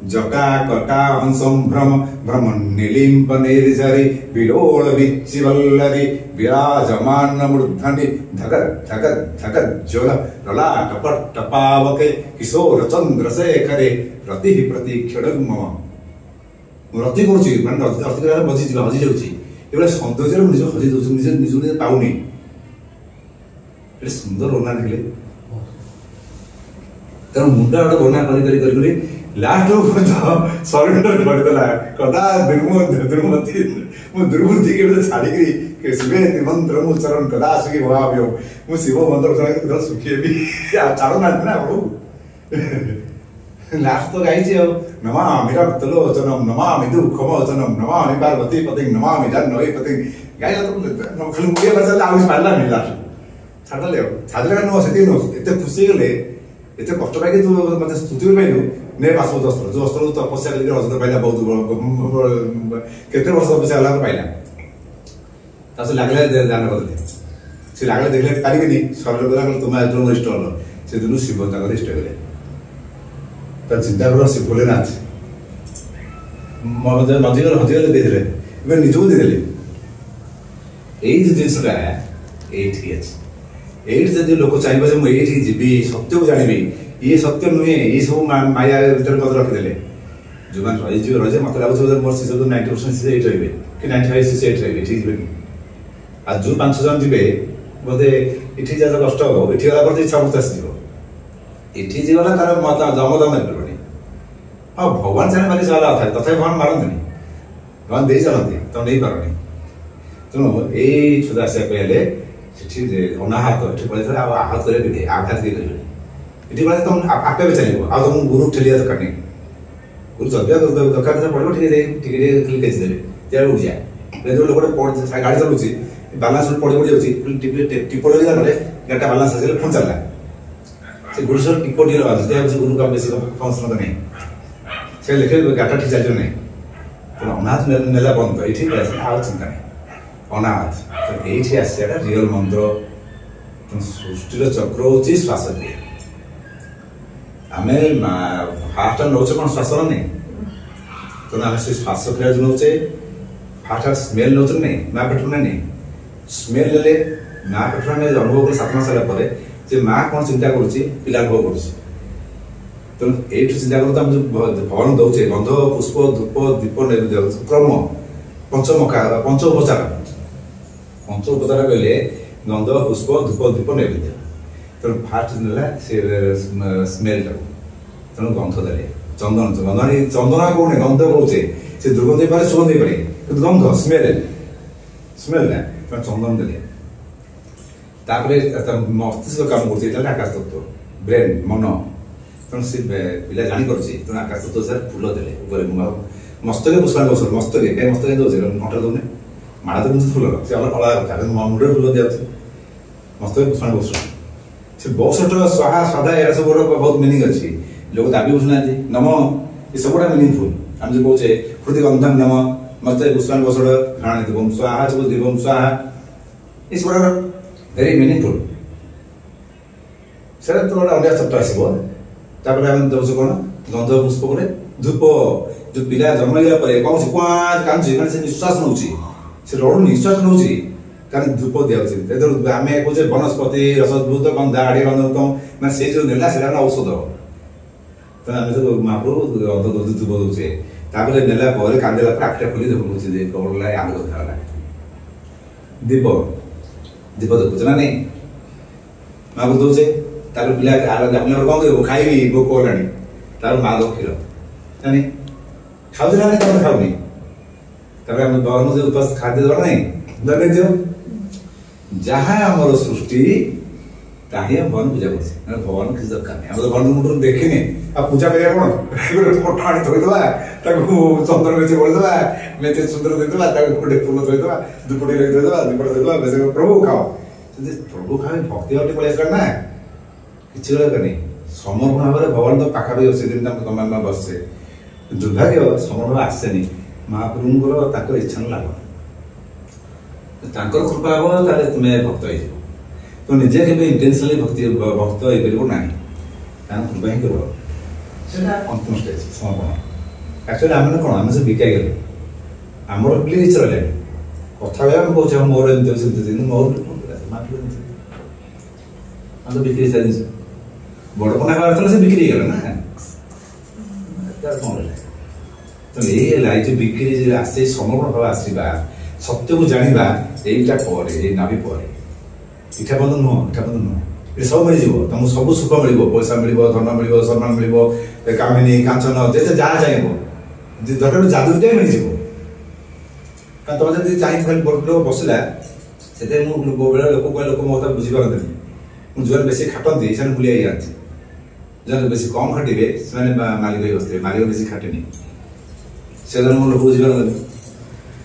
जटा कटा हंसम भ्रम भ्रम नीलिम पनीर झरी विलोल विच्चिवल्लरी विराजमान मूर्धनि धगत धगत धगत ज्वल लला टपट टपावके किशोर चंद्रशेखरे रति प्रतीक्षण मम ରତି କରୁଛି ମାନେ ରତି କରିବା ହଜି ଯାଉଛି ଏଭଳିଆ ସୌନ୍ଦର୍ଯ୍ୟରେ ନିଜ ହଜି ଦଉଛି ନିଜକୁ ପାଉନି। ଏଠି ସୁନ୍ଦର ଓନା ଦେଖିଲେ ତେଣୁ ମୁଣ୍ଡ ଗୋଟେ ଓନା କରି ଲାଷ୍ଟ ସରେଣ୍ଡର କରିଦେଲା କଦା ଦୁର୍ମତି ମୁଁ ଦୁର୍ମତି କେବେ ଛାଡ଼ିକିରି ଶିବେ ମନ୍ତ୍ର ମୁଁ ଉଚ୍ଚାରଣ କଦା ଆସିକି ଭାବିବ ମୁଁ ଶିବ ମନ୍ତ୍ର ଶୁଖିବି ଛାଡ଼ୁନାହାନ୍ତି ନା ଆପଣଙ୍କୁ। ଲାଷ୍ଟ ତ ଗାଇଛି ଆଉ ନମାମି ରକ୍ତଲୋଚନମ୍ ନମାମି ଦୁଃଖମୋଚନମ୍ ନମାମି ପାର୍ବତୀ ପତିଂ ନମାମି ଜାହ୍ନବୀ ପତିଂ ଗାଇଲା ତ ଖାଲି ମୁଡ଼ିଆ ବାଜିଲା ଆଉ କିଛି ପାରିଲାନି ଲାଷ୍ଟ ଛାଡ଼ିଦେଲେ ଆଉ ଛାଡ଼ିଲେ ନୁହଁ ସେତିକି ନୁହଁ ଏତେ ଖୁସି ହେଇଗଲେ ଏତେ କଷ୍ଟ ପାଇକି ତୁ ମୋତେ ସ୍ତୁତି ପାଇଲୁ ନେ ପାସ ଅସ୍ତ୍ର ଯୋଉ ଅସ୍ତ୍ର ତପସ୍ୟା କରିକି ଅସ୍ତ୍ର ପାଇଲା ବହୁତ କେତେ ବର୍ଷ ତପସ୍ୟା ହେଲା ପାଇଲା ତା ସେ ଲାଗିଲା ଦାନ କରିଦେଲେ ସେ ଲାଗିଲା ଦେଖିଲେ ପାରିବେନି ସରଳ କଥା ତୁମେ ଆଜି ମୋ ଇଷ୍ଟ ହଲ ସେଦିନ ଶିବ ତାଙ୍କର ଇଷ୍ଟ ହେଲେ। ତା ଚିନ୍ତା କର ସେ ଭୋଲେନାଥ ମଝିରେ ହଜିଗଲେ ଦେଇଦେଲେ ଏବେ ନିଜକୁ ଦେଇଦେଲେ। ଏଇ ଯୋଉ ଜିନିଷଟା ଏଇଠି ଅଛି ଏଇଠି ଯଦି ଲୋକ ଚାହିଁବ ଯେ ମୁଁ ଏଇଠିକି ଯିବି ସତ୍ୟକୁ ଜାଣିବି ଇଏ ସତ୍ୟ ନୁହେଁ ଏଇ ସବୁ ମାୟା ଭିତରେ ମତେ ରଖିଦେଲେ ଯୋଉମାନେ ରହିଯିବେ ମତେ ଲାଗୁଛି ମୋର ସେ ସବୁ 90% ଏଇଠି ରହିବେ କି 95% ଏଇଠି ରହିବେ ଏଠି ଯିବେନି। ଆଉ ଯୋଉ 5 ଜଣ ଯିବେ ବୋଧେ ଏଠି ଯାହା କଷ୍ଟ ହବ ଏଠି ଗଲା ପରେ ଇଚ୍ଛା ମତେ ଆସିଯିବ ଏଠି ଯିବନା ତାର ଜମଦମ ହେଇପାରିବନି। ହଁ ଭଗବାନ ଚାହେଁ ମାରି ଚାଲା କଥା ତଥାପି ଭଗବାନ ମାରନ୍ତିନି ଭଗବାନ ଦେଇ ଚାଲନ୍ତି ତମେ ନେଇପାରନି। ତେଣୁ ଏଇ ଛୁଦା ଆସିବା ପାଇଁ ହେଲେ ସେଠି ଅନାହତ ଏଠି ପଳେଇଥିଲେ ଆଉ ଆହତ କରିବେ ଆଘାତ ବି କରିବେନି ଏଠି ପଳେଇ ତମ ଆପେ ବି ଚାଲିବ ଆଉ ତମକୁ ଗୁରୁ ଠେଲିବା ଦରକାର ନାହିଁ। ଗୁରୁ ଯଦି ଦରକାର ପଡ଼ିବ ଟିକେ ଟିକେ କେଚି ଦେବେ ଯାହା ଉଠିଯାଏ ଯୋଉ ଲୋକଟେ ଗାଡ଼ି ଚଲାଉଛି ବାଲାନ୍ସ ପଡ଼ି ଯାଉଛି ଟିପ ଲଗେଇଲା ପରେ ଗାଡ଼ିଟା ବାଲାନ୍ସ ଆସିଲେ ପୁଣି ଚାଲିଲା ସେ ଗୁରୁ ସହ ଟିପ ଟିକେ ବାଜୁଛି ସେ ଗୁରୁ କାମ ବେଶୀ ଫଙ୍କସନ୍ ନାହିଁ ସେ ଲେଖେ ଗାଡ଼ିଟା ଠିକ୍ ଚାଲିବ ନାହିଁ। ତେଣୁ ଅନାହତ ନେଲା ବନ୍ଦ ଏଇଠି ଆଉ ଚିନ୍ତା ନାହିଁ ଅନାହତ ଏଇଠି ଆସିବାଟା ରିଅଲ ମନ୍ତ୍ର। ସୃଷ୍ଟିର ଚକ୍ର ହଉଛି ଶ୍ୱାସ କ୍ରିୟା ଆମେ ଫାଷ୍ଟ ନେଉଛେ କ'ଣ ଶ୍ୱାସ ନାହିଁ ତେଣୁ ଆମେ ସେ ଶ୍ୱାସ କ୍ରିୟା ଯୋଉ ନେଉଛେ ଫାଷ୍ଟ ସ୍ମେଲ ନେଉଛେ ନାହିଁ ମା ପେଟରୁ ନାହିଁ ସ୍ମେଲ ନେଲେ ମା ପେଟରୁ ଆମେ ଅନୁଭବ କରୁ 7 ମାସ ହେଲା ପରେ ଯେ ମା କ'ଣ ଚିନ୍ତା କରୁଛି ପିଲା ଅନୁଭବ କରୁଛି। ତେଣୁ ଏଇଠୁ ଚିନ୍ତା କରୁ ଆମେ ଯୋଉ ଭଗବାନ ଦଉଛେ ଗନ୍ଧ ପୁଷ୍ପ ଧୂପ ଦୀପ କ୍ରମ ପଞ୍ଚ ଉପଚାର କହିଲେ ଗନ୍ଧ ପୁଷ୍ପ ଧୂପ ଦୀପ ନୈବେଦ୍ୟ। ତେଣୁ ଫାଷ୍ଟ ନେଲା ସେ ସ୍ମେଲଟାକୁ ତେଣୁ ଗନ୍ଧ ଦେଲେ ଚନ୍ଦନ କହୁନି ଗନ୍ଧ କହୁଛେ ସେ ଦୁର୍ଗନ୍ଧ ହେଇପାରେ ସୁଗନ୍ଧ ହେଇପାରେ କିନ୍ତୁ ଗନ୍ଧ ସ୍ମେଲ ନା ତେଣୁ ଚନ୍ଦନ ଦେଲେ। ତାପରେ ମସ୍ତିଷ୍କ କାମ କରୁଛି ଏଇଟା ଆକାଶ ତତ୍ତ୍ୱ ବ୍ରେନ୍ ମନ ତେଣୁ ସେ ପିଲା ଜାଣିପାରୁଛି ତେଣୁ ଆକାଶ ତତ୍ତ୍ୱ ସାର୍ ଫୁଲ ଦେଲେ ଉପରେ ମସ୍ତକେ ପୁଷ୍ପାଞ୍ଜ ଔଷଧ ମସ୍ତକେ କାହିଁ ମସ୍ତକେ ଦେଉଛି କଣ୍ଟା ଦେଉନି ମାଳ ତ କିନ୍ତୁ ଫୁଲର ସେ ଅଲଗା କଥା ମୁଣ୍ଡରେ ଫୁଲ ଦିଆଯାଉଛି ମସ୍ତକେ ପୁଷ୍ପାଞ୍ଜ ଔଷଧ ସେ ବକ୍ସଟ ସ୍ୱାହା ସ୍ୱାଧା ଏରା ସବୁର ବହୁତ ମିନିଂ ଅଛି ଲୋକ ଦାବି ବୁଝୁନାହାନ୍ତି ନମ ଏ ସବୁଟା ମିନିଂଫୁଲ ଆମେ ଯୋଉ କହୁଛେ ହୃଦୟ ଗନ୍ଧମ ନମ ମସ୍ତକେ ପୁଷ୍ପାଞ୍ଜ ଔଷଧ ଘ୍ରାଣ ଦିବମ ସ୍ୱାହା ଦିବମ ସ୍ୱାହା ଏ ସବୁର ଭେରି ମିନିଂଫୁଲ ସେଟା ତ ଗୋଟେ ଅନ୍ୟ ଚକ୍ର ଆସିବ। ତାପରେ ଆମେ ଦେଉଛୁ କ'ଣ ଗନ୍ଧ ପୁଷ୍ପ ପରେ ଧୂପ ଯୋଉ ପିଲା ଜନ୍ମ ହେଇଗଲା ପରେ କହୁଛି କାନ୍ଦୁଛି ମାନେ ସେ ନିଶ୍ୱାସ ନେଉଛି ସେ ରଡ଼ୁନି ନିଶ୍ୱାସ ନେଉଛି କାରଣ ଧୂପ ଦିଆଯାଉଛି ଆମେ କହୁଛେ ବନସ୍ପତି ରସଦ୍ଭୁତ ଗନ୍ଧା ଆଡ଼ି ଗନ୍ଧ ମାନେ ସେ ଯୋଉ ନେଲା ସେଟା ଔଷଧ ତେଣୁ ଆମେ ସବୁ ମହାପ୍ରଭୁ ଗନ୍ଧ ଦଉଛୁ ଧୂପ ଦଉଛେ ତାପରେ ନେଲା ପରେ କାନ୍ଦିଲା ପରେ ଆଖିଟା ଖୋଲି ଦେଖୁଛି ଯେ କଣ ଆଲୋକ ଦେଖାଗଲା ଦୀପ ଦେଖୁଛ ନା ନାଇଁ ମହାପ୍ରଭୁ ଦଉଛେ ତାପରେ ପିଲା କଣ କରିବ ଖାଇବି ଭୋକ ହେଲାଣି ତାପରେ ମା ଦବ କ୍ଷୀର ଜାଣି ଖାଉଛି ନା ନାଇଁ ତାପରେ ଖାଉନି ତାପରେ ଆମେ ଭଗବାନଙ୍କୁ ଯେ ଉପାସ ଖାଦ୍ୟ ଦେବା ନାହିଁ ନୈବେଦ୍ୟ ଯାହା ଆମର ସୃଷ୍ଟି ତାହା ହିଁ ଭଗବାନ ପୂଜା କରୁଛେ ଭଗବାନ କିଛି ଦରକାର ନାହିଁ ଆମର ଭଗବାନ ମୁଣ୍ଡରୁ ଦେଖିନି ଆଉ ପୂଜା କରିବା କ'ଣ ଗୋଟେ ଫଟୋ ଆଣି ଥୋଇଦେବା ତାକୁ ଚନ୍ଦନ ବେଚି ବଳିଦେବା ମେଚେ ସୁନ୍ଦର ଦେଇଦେବା ତାକୁ ଗୋଟେ ଫୁଲ ଥୋଇଦେବା ଧୂପଟି ଥୋଇଦେବା ଦୀପଟା ଥୋଇଦେବା ବେଶୀ ପ୍ରଭୁ ଖାଅ ଯଦି ପ୍ରଭୁ ଖାଏ ଭକ୍ତି ଭାବରେ ପଳେଇ ଆସିଲା ନା କିଛି ଦରକାର ସମର୍ପଣ ଭାବରେ ଭଗବାନ ତ ପାଖାପାଖି ସେଦିନ ତମେ ବସେ ଦୁର୍ଭାଗ୍ୟ ସମର୍ପଣ ଆସେନି ମହାପ୍ରଭୁଙ୍କର ତାଙ୍କର ଇଚ୍ଛା ଲାଭ ତାଙ୍କର କୃପା ହବ ତାହେଲେ ତୁମେ ଭକ୍ତ ହେଇଯିବ ତ ନିଜେ କେବେ ଇଣ୍ଟେନସନାଲି ଭକ୍ତ ହେଇପାରିବ ନାହିଁ ତାଙ୍କ କୃପା ହିଁ କେବଳ ସେଟା ଅନ୍ତିମ ଷ୍ଟେଜ ସମର୍ପଣ। ଆକ୍ଚୁଆଲି ଆମେ କ'ଣ ଆମେ ସବୁ ବିକା ଗଲେ ଆମର ପ୍ଲି ଇଚ୍ଛା ରହିଲାନି କଥା କହିବା ଆମେ କହୁଛେ ମୋର ଏମିତି ସେମିତି ମୋର ଆମେ ତ ବିକ୍ରି ହେଇଥିଲା ଜିନିଷ ବଡ଼ ପଣା ହେବାର ଥିଲା ସେ ବିକ୍ରି ହେଇଗଲା ନା କ'ଣ ରହିଲା तो ये जो बिक्री आसे समग्र भाव आसवा सत्य को जाना यहीटा पर नाभी पर इटा बंद नुह ये सब मिल तुमको सब सुख मिल पैसा मिल धन मिल सम्मान मिल कामिनी कांचन जिते जहाँ चाहिए दरकार जादुटे मिल तुम जब चाहिए खाली बोर्ड बसला से बेले लोक कह लोक मत बुझीपारती मुझे बेस खाटती से बुलिया जाती जो बेस कम खाटे से मालिक बसते मालिक बेस खाटेनी से लोक बुझीपारती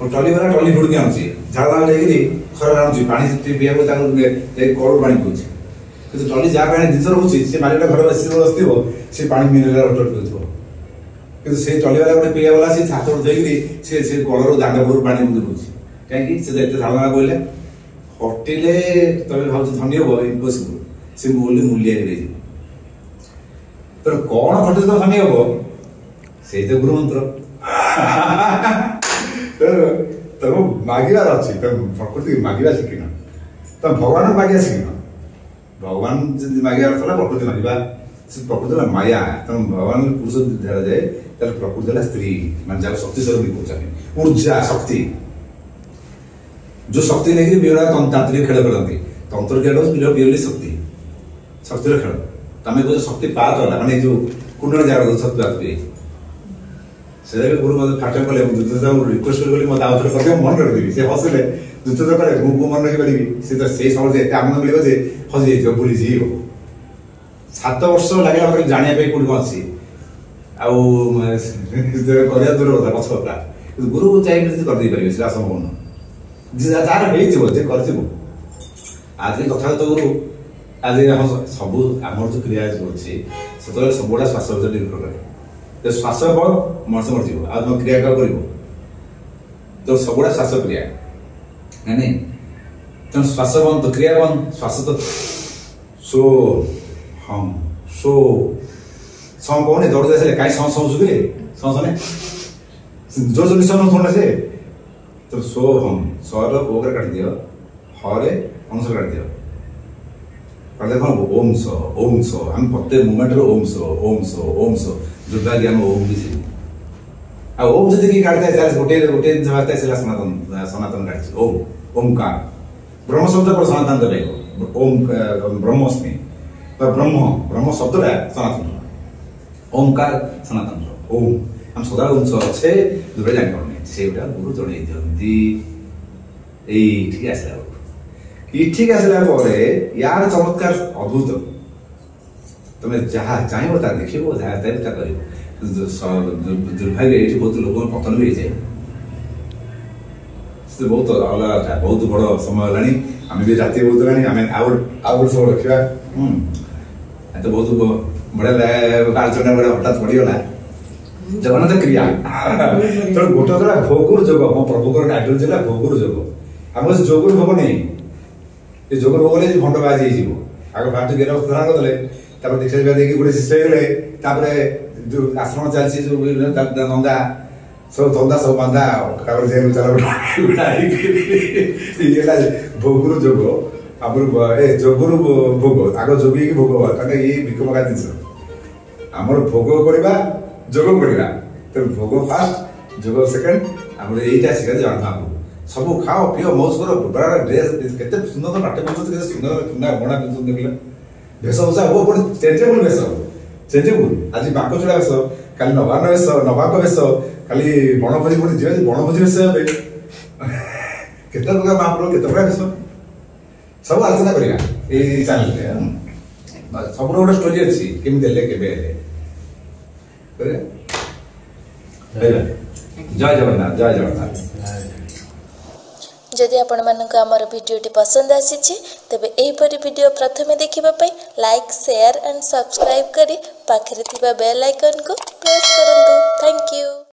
ट्रली वाला ट्रली फुड़ के आनुची झाड़ा लेकिन खरा आनुची पानी पीया कल पानी पीछे कि ट्रली जहाँ पानी जिस रोचे से मालिक घर बस से पानी मिनरल वाटर पीउ कि से ट्रली वाला गोटे पीया वाला से हाथ देखिए से कलर दांड पर पानी बुझे कहीं से झाड़ा कहले हटिले तुम भाव धनी हम इम्पसिबल से मूल्य तो कौन हटे तो धनी हम से तो गुरु मंत्र तुम मागिबार अच्छी तुम प्रकृति मागिबा शिखिन तुम भगवान मागिया शिखिन भगवान मागिबार था प्रकृति मागिबा से प्रकृति माया तुम भगवान पुरुष धरा जाए प्रकृति स्त्री मान जहाँ शक्ति स्वरूप कहते ऊर्जा शक्ति जो शक्ति लेकिन विरा तांत्रिक खेल करती तंत्र खेल प्योरली शक्ति शक्तिर खेल तुम कह शक्ति पात माने जो कुंडल जगह शक्ति से गुरु मत फाटे कले रिक्वेस्ट कर मत आउट कर मन रखी से हसिले द्वितीय कले मुझे मन रखिपारि से तो से समय आनंद मिले हसी जाइए बुली जी 7 वर्ष लगे जानापी कौट कौन अच्छी आया दूर कथा पछ कथा गुरु चाहिए करदे पारे असंभव नुह तार हो आज कथा तो गुरु आज सब आम जो क्रिया अच्छी से सब गुड़ा श्वास निर्भर करे श्वास बंद मनुष्य मरज आ तुम क्रिया कर तो सबुड़ा श्वास क्रिया नहीं तुम श्वास बंद तो क्रिया बंद श्वास तो सो हम सो सम कौन दौड़ दे कहीं सौ सुखिले सौने जोर जोर निश्चय थोड़ा से तो सो हम स्वर ओकर काट दियो हरे अंश काट दियो कहते कौन ओम सो हम प्रत्येक मुमेंट ओम सो दुर्भाग्य हम ओम भी आ ओम जब कि काटता है गोटे गोटे बात है सनातन काट ओम ओमकार ब्रह्म शब्द पर सनातन देवे ओम ब्रह्मस्मि ब्रह्म शब्द सनातन ओमकार सनातन ओम हम सदा ओम अच्छे दूर जानी पाने से गुरु जड़े दिखती ये आसला इठिक आसला यार चमत्कार अद्भुत तुम जहाँ चाहब ता देख जहाँ कर दुर्भाग्य ये बहुत लोग पतन भी जाए बहुत अलग था बहुत बड़ समय है आम भी राति बहुत है आउ सब रखा तो बहुत बढ़िया आलोचना बड़े हठात पड़गला जगन्नाथ क्रिया तो गोटे था भोगुर जोग मो प्रभुकर टाइटल था भोगुर जोग आम जोगुर भोग नहीं ये जोगर भोग नहीं भंड बाजी आगे फास्ट गेर ग्रहण करदे दीक्षा देखिए गोटे शिष्य गले जो आश्रम चलती जो नंदा सब धंदा सब बांधा चल भोगुर जोग जोगुर भोग आग जोगी भोग कहीं ये भिकमगा जिस आमर भोग करवा जोग करवा तो भोग फास्ट जोग सेकेंड आम यहीटा शिखा जाना सब खाओ पिओ मौज कर बड़ा ड्रेस केते सुंदर पाटे पिंधुत सुंदर सुंदर बणा पिंधुत देखिला भेष भूषा हो बड़े चेंजेबल भेष चेंजेबल आज बांक चढ़ा भेष कल नवान्न भेष नवाक भेष खाली बणभोजी पड़े जी बणभोजी भेष हे केते प्रकार महाप्रभु केते प्रकार भेष सब आलोचना करिया ए चैनल सब गोटे स्टोरी अच्छी केमी देले केबे हेले जय जगन्नाथ जय जगन्नाथ जदि आपण मानक आमर भिडियोटी पसंद आसी तेबे एहिपरि भिडियो प्रथमे देखिबा पई लाइक शेयर एंड सब्सक्राइब करी पाखरे थिबा बेल आइकन को प्रेस करंतु। Thank you.